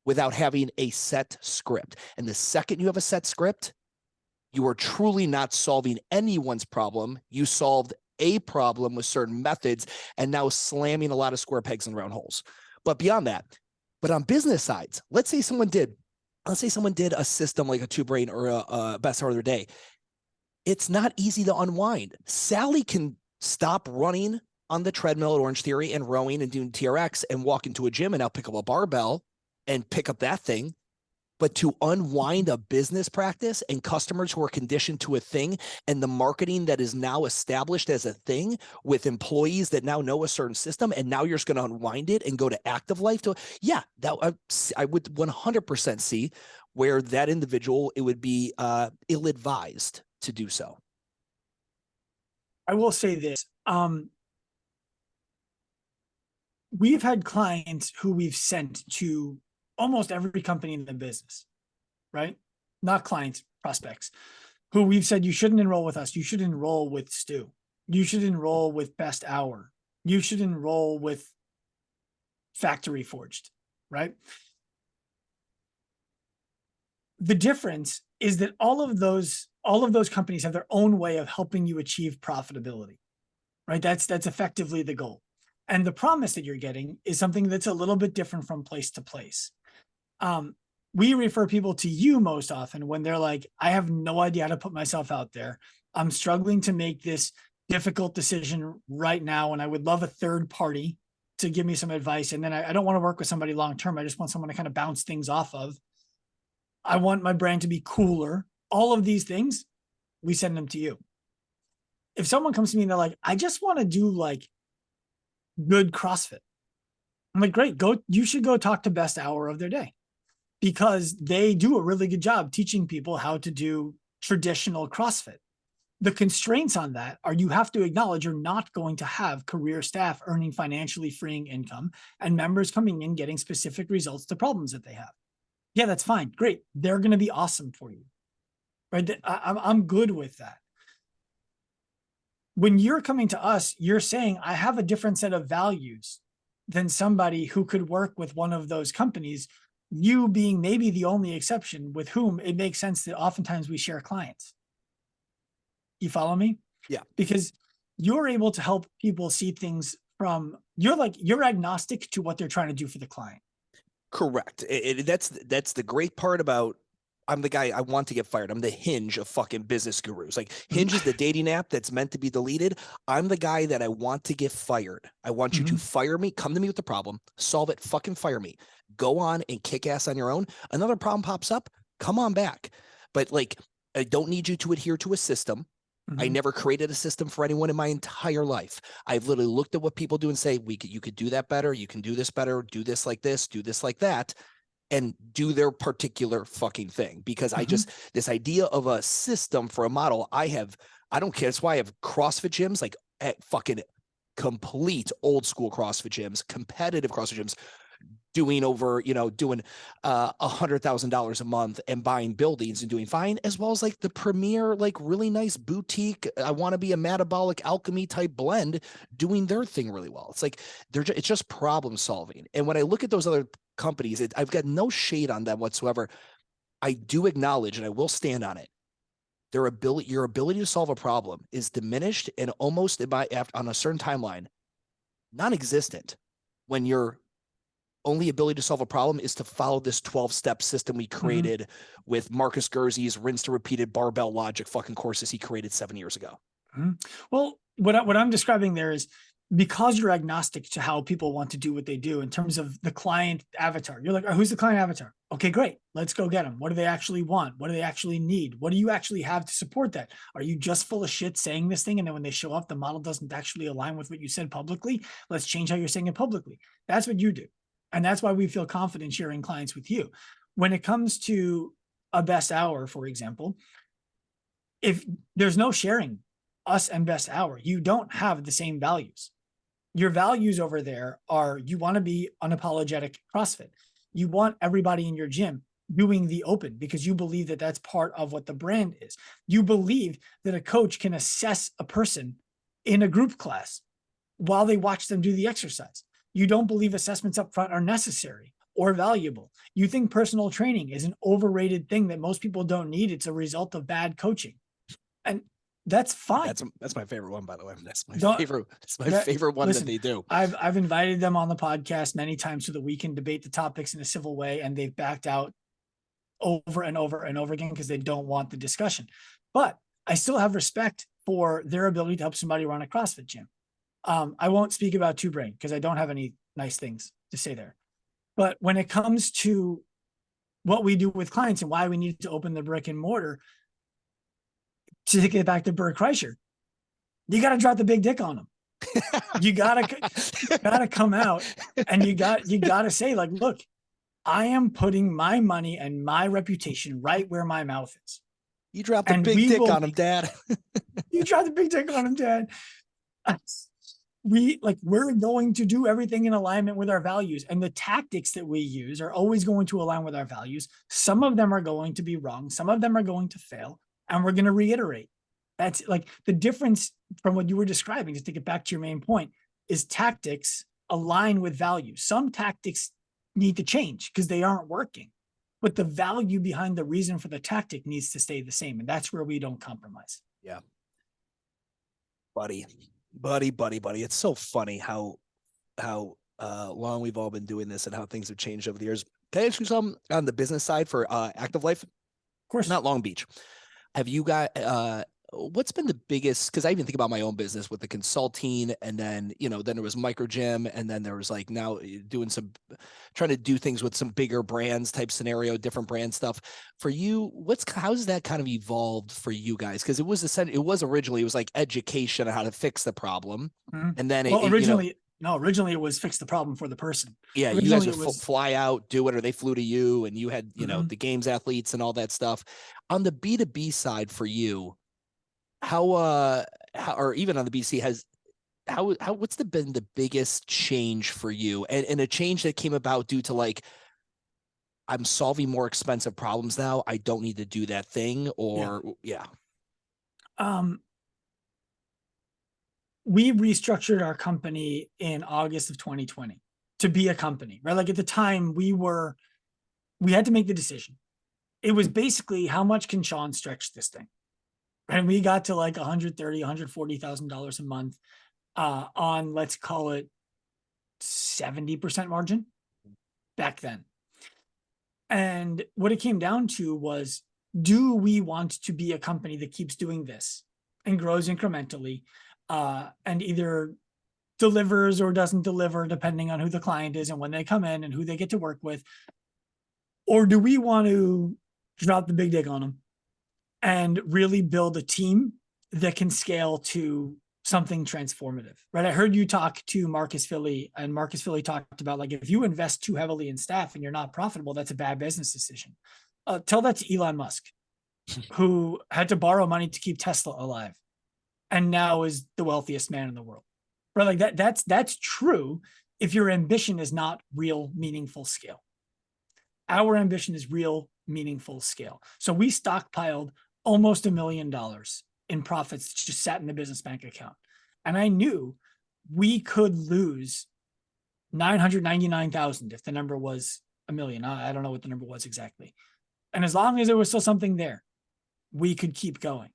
without having a set script. And the second you have a set script, you are truly not solving anyone's problem. You solved a problem with certain methods and now slamming a lot of square pegs in round holes. But beyond that, but on business sides, let's say someone did a system like a Two Brain or a Best Hour of the Day. It's not easy to unwind. Sally can stop running on the treadmill at Orange Theory and rowing and doing TRX and walk into a gym and now pick up a barbell and pick up that thing. But to unwind a business practice and customers who are conditioned to a thing and the marketing that is now established as a thing with employees that now know a certain system, and now you're just going to unwind it and go to active life. That I would 100% see where that individual, it would be ill-advised to do so. I will say this. We've had clients who we've sent to almost every company in the business, right? Not clients, prospects, who we've said, you shouldn't enroll with us. You should enroll with Stu. You should enroll with Best Hour. You should enroll with Factory Forged, right? The difference is that all of those companies have their own way of helping you achieve profitability, right? That's effectively the goal. And the promise that you're getting is something that's a little bit different from place to place. We refer people to you most often when they're like, I have no idea how to put myself out there. I'm struggling to make this difficult decision right now. And I would love a third party to give me some advice. And then I don't want to work with somebody long-term. I just want someone to kind of bounce things off of. I want my brand to be cooler. All of these things, we send them to you. If someone comes to me and they're like, I just want to do like good CrossFit. I'm like, great, you should go talk to Best Hour of their Day. because they do a really good job teaching people how to do traditional CrossFit. The constraints on that are you have to acknowledge you're not going to have career staff earning financially freeing income and members coming in getting specific results to problems that they have. Yeah, that's fine. Great. They're going to be awesome for you. Right? I'm good with that. When you're coming to us, you're saying, I have a different set of values than somebody who could work with one of those companies, you being maybe the only exception with whom it makes sense that oftentimes we share clients. You follow me? Yeah. Because you're able to help people see things from, you're agnostic to what they're trying to do for the client. Correct. That's the great part about, I'm the guy I want to get fired. I'm the Hinge of fucking business gurus. Like Hinge is the dating app that's meant to be deleted. I'm the guy that I want to get fired. I want you to fire me, come to me with the problem, solve it, fucking fire me. Go on and kick ass on your own. Another problem pops up, come on back. But like, I don't need you to adhere to a system. I never created a system for anyone in my entire life. I've literally looked at what people do and say, you could do that better. You can do this better. Do this like this, do this like that, and do their particular fucking thing. Because I just, this idea of a system for a model, I don't care. That's why I have CrossFit gyms, like at fucking complete old school CrossFit gyms, competitive CrossFit gyms, doing over, doing $100,000 a month and buying buildings and doing fine, as well as like the premier, like really nice boutique, I want to be a metabolic alchemy type blend, doing their thing really well. It's like, it's just problem solving. And when I look at those other companies, I've got no shade on them whatsoever. I do acknowledge, and I will stand on it, your ability to solve a problem is diminished and almost on a certain timeline, non-existent when your only ability to solve a problem is to follow this 12-step system we created with Marcus Gersey's rinse to repeated barbell logic fucking courses he created 7 years ago. Well, what I'm describing there is, because you're agnostic to how people want to do what they do in terms of the client avatar, you're like, oh, who's the client avatar? Okay, great. Let's go get them. What do they actually want? What do they actually need? What do you actually have to support that? Are you just full of shit saying this thing, and then when they show up, the model doesn't actually align with what you said publicly? Let's change how you're saying it publicly. That's what you do. And that's why we feel confident sharing clients with you. When it comes to a best hour, for example, if there's no sharing us and best hour, you don't have the same values. Your values over there are, you want to be unapologetic CrossFit. You want everybody in your gym doing the open because you believe that that's part of what the brand is. You believe that a coach can assess a person in a group class while they watch them do the exercise. You don't believe assessments up front are necessary or valuable. You think personal training is an overrated thing that most people don't need. It's a result of bad coaching. And that's fine. That's my favorite one, by the way. That's my favorite. It's my favorite one. Listen, that they do. I've invited them on the podcast many times so that we can debate the topics in a civil way, and they've backed out over and over and over again because they don't want the discussion. But I still have respect for their ability to help somebody run a CrossFit gym. I won't speak about Two Brain because I don't have any nice things to say there. But when it comes to what we do with clients and why we need to open the brick and mortar, to get back to Bert Kreischer, you got to drop the big dick on them. You gotta come out and you got to say, like, look, I am putting my money and my reputation right where my mouth is. You drop the big dick on him, Dad. You drop the big dick on him, Dad. We're going to do everything in alignment with our values, and the tactics that we use are always going to align with our values. Some of them are going to be wrong. Some of them are going to fail, and we're going to reiterate. That's like the difference from what you were describing, just to get back to your main point, is tactics align with value. Some tactics need to change because they aren't working, but the value behind the reason for the tactic needs to stay the same. And that's where we don't compromise. Yeah. Buddy. It's so funny how long we've all been doing this and how things have changed over the years. Can I ask you something on the business side for Active Life? Of course. Not Long Beach. Have you got what's been the biggest, because I even think about my own business with the consulting, and then then there was micro gym, and then there was like now doing trying to do things with some bigger brands type scenario, different brand stuff. For you, how's that kind of evolved for you guys? Because it was originally like education on how to fix the problem, and then originally No, originally it was fix the problem for the person. Yeah, you guys Originally would it was, fly out, do it, or they flew to you, and you had, you know, mhm. the games athletes and all that stuff. On the B2B side for you, how, or even on the BC, has what's been the biggest change for you, and a change that came about due to like, I'm solving more expensive problems now, I don't need to do that thing, Yeah. or yeah. Um, we restructured our company in August of 2020 to be a company, right? Like at the time we had to make the decision. It was basically how much can Sean stretch this thing? And we got to like 130, $140,000 a month on, let's call it 70% margin back then. And what it came down to was, do we want to be a company that keeps doing this and grows incrementally and either delivers or doesn't deliver, depending on who the client is and when they come in and who they get to work with? Or do we want to drop the big dick on them and really build a team that can scale to something transformative, right? I heard you talk to Marcus Philly, and Marcus Philly talked about like, if you invest too heavily in staff and you're not profitable, that's a bad business decision. Tell that to Elon Musk, who had to borrow money to keep Tesla alive and now is the wealthiest man in the world. Right? Like that's true if your ambition is not real meaningful scale. Our ambition is real meaningful scale. So we stockpiled almost $1 million in profits that just sat in the business bank account. And I knew we could lose 999,000 if the number was a million. I don't know what the number was exactly. And as long as there was still something there, we could keep going.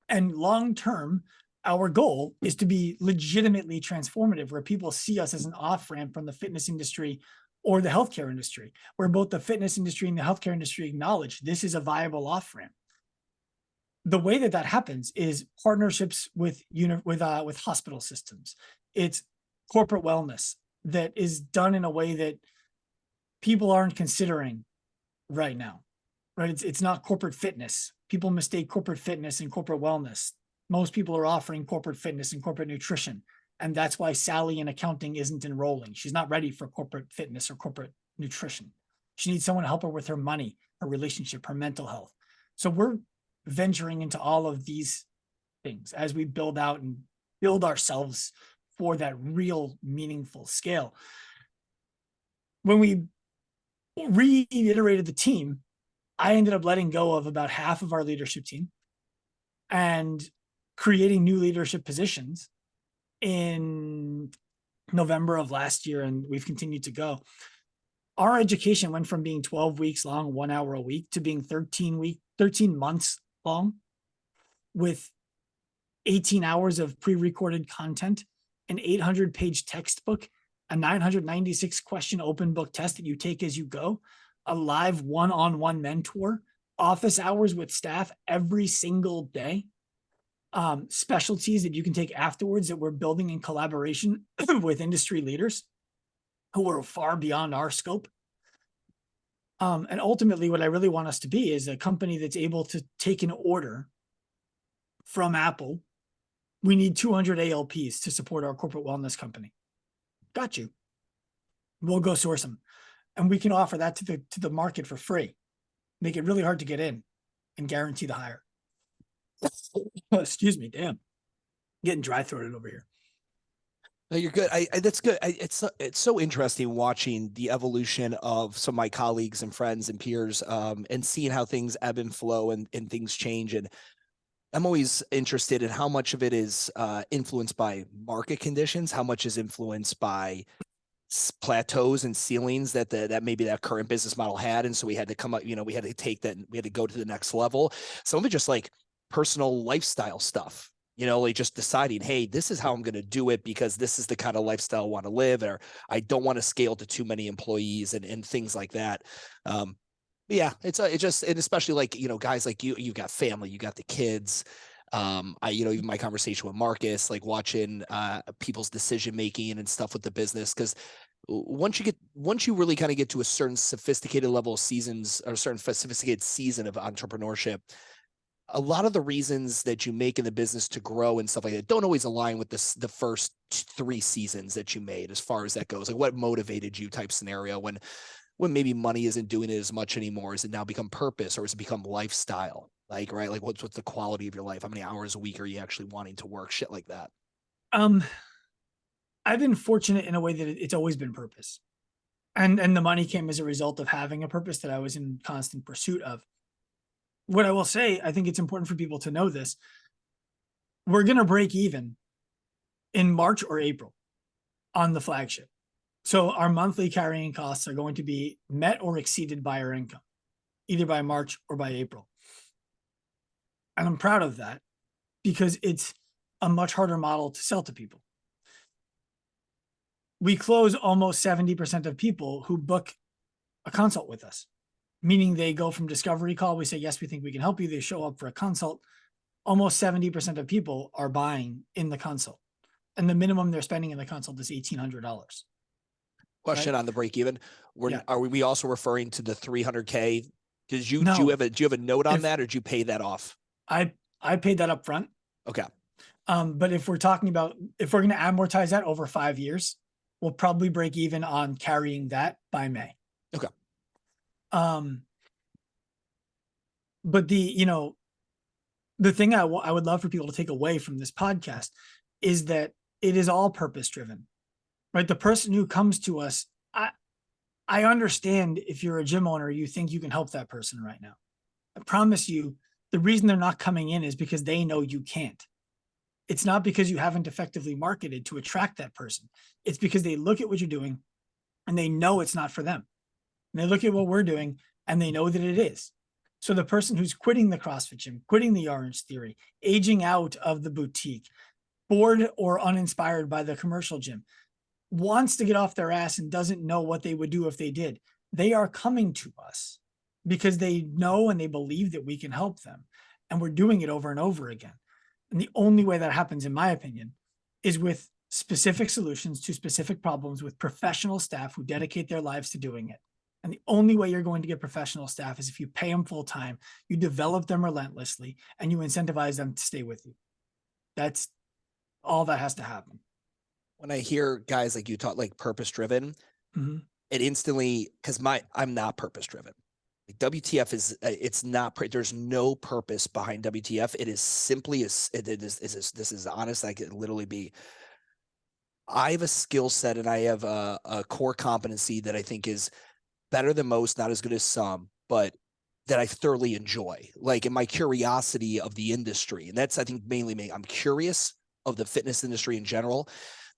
And long term, our goal is to be legitimately transformative, where people see us as an off ramp from the fitness industry or the healthcare industry, where both the fitness industry and the healthcare industry acknowledge this is a viable off ramp. The way that that happens is partnerships with hospital systems. It's corporate wellness that is done in a way that people aren't considering right now. Right? It's not corporate fitness. People mistake corporate fitness and corporate wellness. Most people are offering corporate fitness and corporate nutrition. And that's why Sally in accounting isn't enrolling. She's not ready for corporate fitness or corporate nutrition. She needs someone to help her with her money, her relationship, her mental health. So we're venturing into all of these things as we build out and build ourselves for that real meaningful scale. When we reiterated the team, I ended up letting go of about half of our leadership team and creating new leadership positions in November of last year, and we've continued to go. Our education went from being 12 weeks long, 1 hour a week, to being 13 months long, with 18 hours of pre-recorded content, an 800-page textbook, a 996 question open book test that you take as you go, a live one-on-one mentor, office hours with staff every single day, specialties that you can take afterwards that we're building in collaboration with industry leaders who are far beyond our scope. And ultimately, what I really want us to be is a company that's able to take an order from Apple. We need 200 ALPs to support our corporate wellness company. Got you. We'll go source them. And we can offer that to the market for free. Make it really hard to get in and guarantee the hire. Excuse me, damn. Getting dry throated over here. No, you're good. That's good. It's so interesting watching the evolution of some of my colleagues and friends and peers, and seeing how things ebb and flow and things change. And I'm always interested in how much of it is influenced by market conditions, how much is influenced by plateaus and ceilings that maybe that current business model had. And so we had to come up, we had to take that and we had to go to the next level. Some of it just like personal lifestyle stuff, like just deciding, hey, this is how I'm going to do it because this is the kind of lifestyle I want to live, or I don't want to scale to too many employees and things like that. Yeah, it just, and especially like, guys like you've got family, you got the kids. Even my conversation with Marcus, like watching people's decision making and stuff with the business, because once you really kind of get to a certain sophisticated level of seasons or a certain sophisticated season of entrepreneurship, a lot of the reasons that you make in the business to grow and stuff like that don't always align with this, the first 3 seasons that you made, as far as that goes. Like, what motivated you type scenario when maybe money isn't doing it as much anymore? Has it now become purpose, or has it become lifestyle? Like, right, like what's the quality of your life? How many hours a week are you actually wanting to work? Shit like that. Um, I've been fortunate in a way that it's always been purpose. And the money came as a result of having a purpose that I was in constant pursuit of. What I will say, I think it's important for people to know this. We're going to break even in March or April on the flagship. So our monthly carrying costs are going to be met or exceeded by our income, either by March or by April. And I'm proud of that because it's a much harder model to sell to people. We close almost 70% of people who book a consult with us, meaning they go from discovery call. We say, yes, we think we can help you. They show up for a consult. Almost 70% of people are buying in the consult. And the minimum they're spending in the consult is $1,800. Question right? on the break even. Are we also referring to the 300K? Did you No, do you have a note on if that, or did you pay that off? I paid that up front. Okay. But if we're talking about, if we're going to amortize that over 5 years, we'll probably break even on carrying that by May. Okay. But the thing I would love for people to take away from this podcast is that it is all purpose driven, right? The person who comes to us, I understand if you're a gym owner, you think you can help that person right now. I promise you, the reason they're not coming in is because they know you can't. It's not because you haven't effectively marketed to attract that person. It's because they look at what you're doing and they know it's not for them. And they look at what we're doing and they know that it is. So the person who's quitting the CrossFit gym, quitting the Orange Theory, aging out of the boutique, bored or uninspired by the commercial gym, wants to get off their ass and doesn't know what they would do if they did, they are coming to us because they know and they believe that we can help them. And we're doing it over and over again. And the only way that happens, in my opinion, is with specific solutions to specific problems with professional staff who dedicate their lives to doing it. And the only way you're going to get professional staff is if you pay them full time, you develop them relentlessly, and you incentivize them to stay with you. That's all that has to happen. When I hear guys like you talk like purpose driven, it instantly, because I'm not purpose driven. Like WTF is it's not, there's no purpose behind WTF. It is simply this is honest. I could literally be, I have a skill set and I have a core competency that I think is better than most, not as good as some, but that I thoroughly enjoy, like in my curiosity of the industry. And that's, I think, mainly me. I'm curious of the fitness industry in general.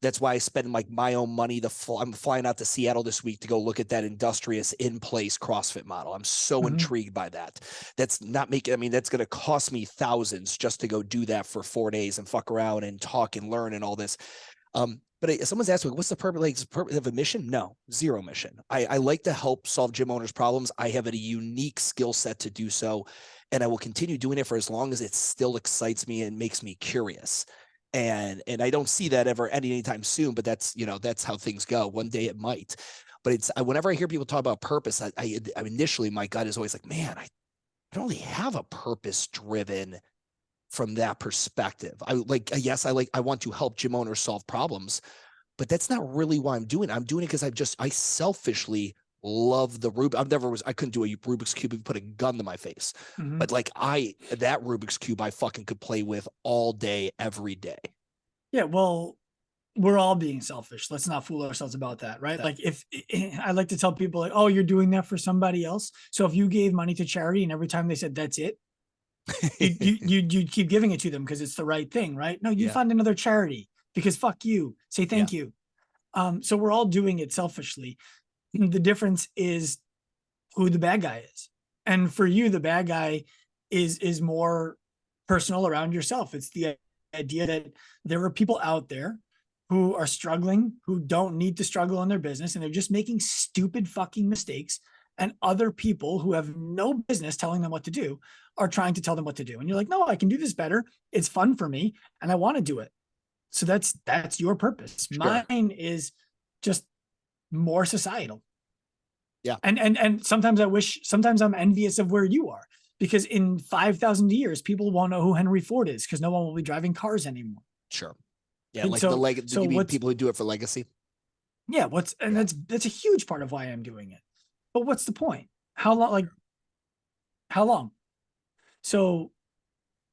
That's why I spend like my own money. I'm flying out to Seattle this week to go look at that industrious in-place CrossFit model. I'm so intrigued by that. That's not making, I mean, that's going to cost me thousands just to go do that for 4 days and fuck around and talk and learn and all this. But someone's asked me, what's the purpose? Like, purpose of a mission? No, zero mission. I like to help solve gym owners' problems. I have a unique skill set to do so, and I will continue doing it for as long as it still excites me and makes me curious. And I don't see that ever ending anytime soon, but that's how things go. One day it might, but whenever I hear people talk about purpose, I initially, my gut is always like, man, I don't really have a purpose driven from that perspective. I want to help gym owners solve problems, but that's not really why I'm doing it. I'm doing it because I selfishly love the Rubik. I couldn't do a Rubik's Cube if you put a gun to my face. But that Rubik's Cube, I fucking could play with all day, every day. Yeah. Well, we're all being selfish. Let's not fool ourselves about that. Right. Yeah. Like if I like to tell people like, oh, you're doing that for somebody else. So if you gave money to charity and every time they said, that's it, you keep giving it to them because it's the right thing. Right. No, you find another charity because fuck you. Say thank you. So we're all doing it selfishly. The difference is who the bad guy is. And for you, the bad guy is more personal around yourself. It's the idea that there are people out there who are struggling, who don't need to struggle in their business, and they're just making stupid fucking mistakes. And other people who have no business telling them what to do are trying to tell them what to do. And you're like, no, I can do this better. It's fun for me and I want to do it. So that's your purpose. Sure. Mine is just more societal. Yeah. And sometimes sometimes I'm envious of where you are because in 5,000 years, people won't know who Henry Ford is because no one will be driving cars anymore. Sure. Yeah, And like so, you mean people who do it for legacy. Yeah, that's a huge part of why I'm doing it. But what's the point? How long? Like, how long? So,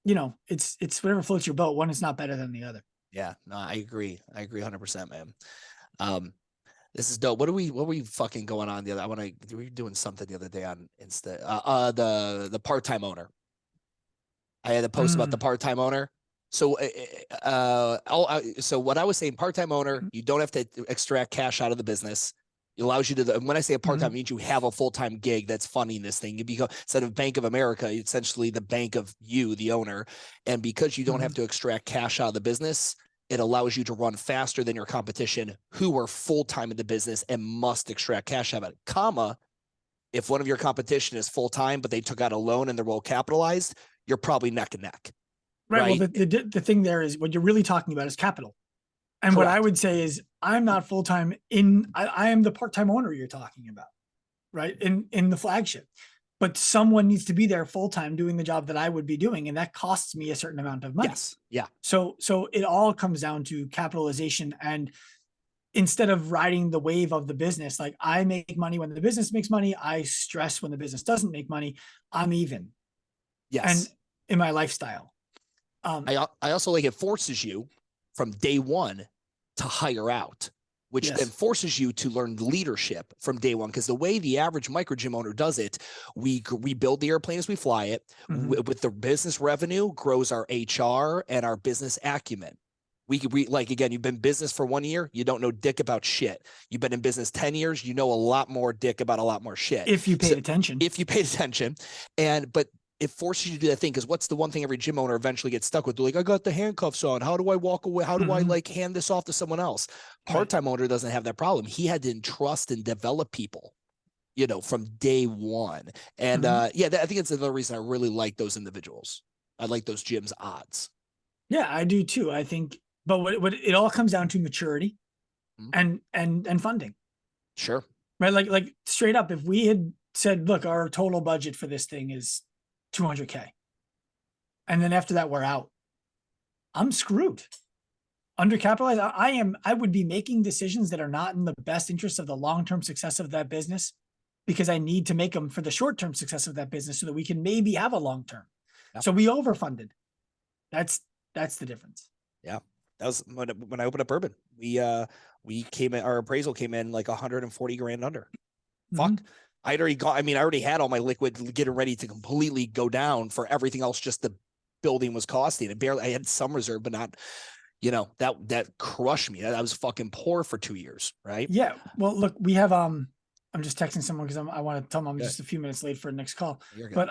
it's whatever floats your boat. One is not better than the other. Yeah, no, I agree. I agree 100%, man. This is dope. What were we fucking going on the other? We were doing something the other day on Insta. The part-time owner. I had a post about the part-time owner. So, so what I was saying, part-time owner, you don't have to extract cash out of the business. It allows you to, when I say a part-time, it means you have a full-time gig that's funding this thing. You become, instead of Bank of America, essentially the bank of you, the owner. And because you don't have to extract cash out of the business, it allows you to run faster than your competition who are full-time in the business and must extract cash out of it, comma, if one of your competition is full-time, but they took out a loan and they're well capitalized, you're probably neck and neck. Right. Well, the thing there is what you're really talking about is capital. And Correct. what I would say is I'm not full-time I am the part-time owner you're talking about, right? In the flagship, but someone needs to be there full-time doing the job that I would be doing. And that costs me a certain amount of money. Yes. Yeah. So it all comes down to capitalization. And instead of riding the wave of the business, like I make money when the business makes money, I stress when the business doesn't make money. I'm even. Yes. And in my lifestyle. I also like it forces you from day one to hire out, which then forces you to learn leadership from day one. Because the way the average micro gym owner does it, we build the airplane as we fly it. With the business revenue grows our HR and our business acumen. We like, again, you've been in business for 1 year, you don't know dick about shit. You've been in business 10 years, you know a lot more dick about a lot more shit. If you paid attention. If you paid attention. But it forces you to do that thing, because what's the one thing every gym owner eventually gets stuck with? They're like, I got the handcuffs on. How do I walk away? How do I like hand this off to someone else? Part-time owner doesn't have that problem. He had to entrust and develop people, from day one. And I think it's another reason I really like those individuals. I like those gyms odds. Yeah, I do too. I think, but what it all comes down to maturity and funding. Sure. Right. Like straight up, if we had said, look, our total budget for this thing is $200K. And then after that, we're out. I'm screwed. Undercapitalized. I would be making decisions that are not in the best interest of the long-term success of that business, because I need to make them for the short-term success of that business so that we can maybe have a long-term. Yep. So we overfunded. That's the difference. Yeah. That was when I opened up Urban. Our appraisal came in like 140 grand under. Fuck. I already had all my liquid getting ready to completely go down for everything else. Just the building was costing. I had some reserve, but not, that crushed me. I was fucking poor for 2 years. Right. Yeah. Well, look, we have, I'm just texting someone because I want to tell them I'm just a few minutes late for the next call. But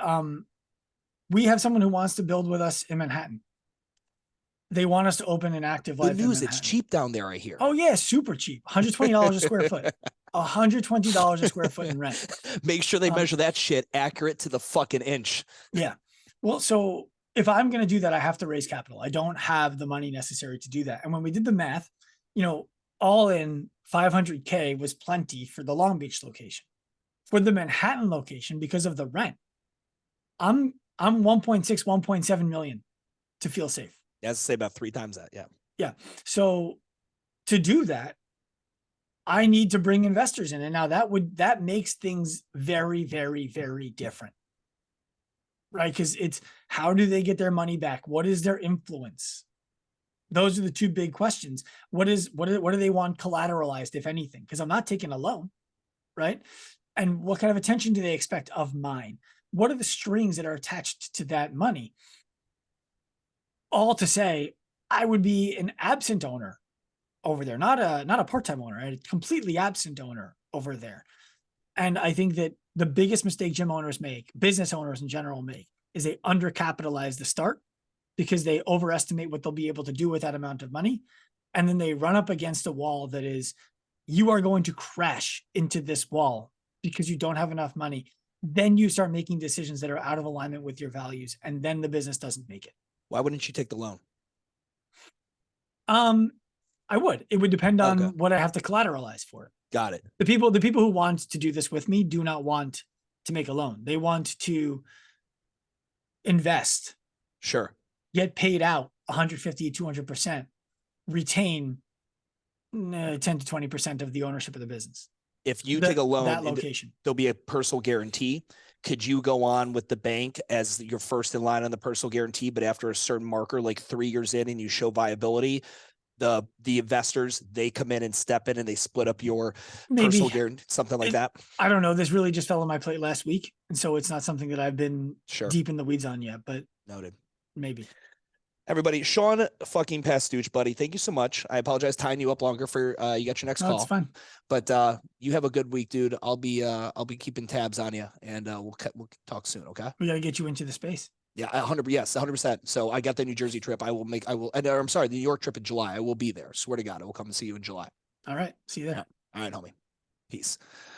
we have someone who wants to build with us in Manhattan. They want us to open an active life. Good news. It's cheap down there, I hear. Oh yeah. Super cheap. $120 a square foot. $120 a square foot in rent. Make sure they measure that shit accurate to the fucking inch. Yeah. Well, so if I'm going to do that, I have to raise capital. I don't have the money necessary to do that. And when we did the math, all in 500K was plenty for the Long Beach location. For the Manhattan location, because of the rent, I'm 1.6, 1.7 million to feel safe. That's to say about 3 times that. Yeah. Yeah. So to do that, I need to bring investors in. And now that makes things very, very, very different. Right? Because it's, how do they get their money back? What is their influence? Those are the two big questions. What do they want collateralized, if anything? Because I'm not taking a loan, right? And what kind of attention do they expect of mine? What are the strings that are attached to that money? All to say, I would be an absent owner over there, not a part-time owner, a completely absent owner over there. And I think that the biggest mistake gym owners make, business owners in general make, is they undercapitalize the start because they overestimate what they'll be able to do with that amount of money. And then they run up against a wall that is, you are going to crash into this wall because you don't have enough money. Then you start making decisions that are out of alignment with your values. And then the business doesn't make it. Why wouldn't you take the loan? I would. It would depend on what I have to collateralize for it. Got it. The people who want to do this with me do not want to make a loan. They want to invest, Sure. get paid out 150 to 200%, retain 10 to 20% of the ownership of the business. If you take a loan, that location, there'll be a personal guarantee. Could you go on with the bank as your first in line on the personal guarantee, but after a certain marker, like 3 years in, and you show viability, the investors, they come in and step in and they split up your personal maybe guarantee, something like that? I don't know. This really just fell on my plate last week, and so it's not something that I've been Sure. deep in the weeds on yet. But Noted. maybe. Everybody, Sean fucking Pastuch, buddy. Thank you so much. I apologize tying you up longer for you got your next No, call. it's fine. But you have a good week, dude. I'll be keeping tabs on you, and we'll talk soon. Okay. We got to get you into the space. Yeah, 100%. So I got the New Jersey trip. I'm sorry, the New York trip in July. I will be there. Swear to God, I will come and see you in July. All right. See you there. All right, homie. Peace.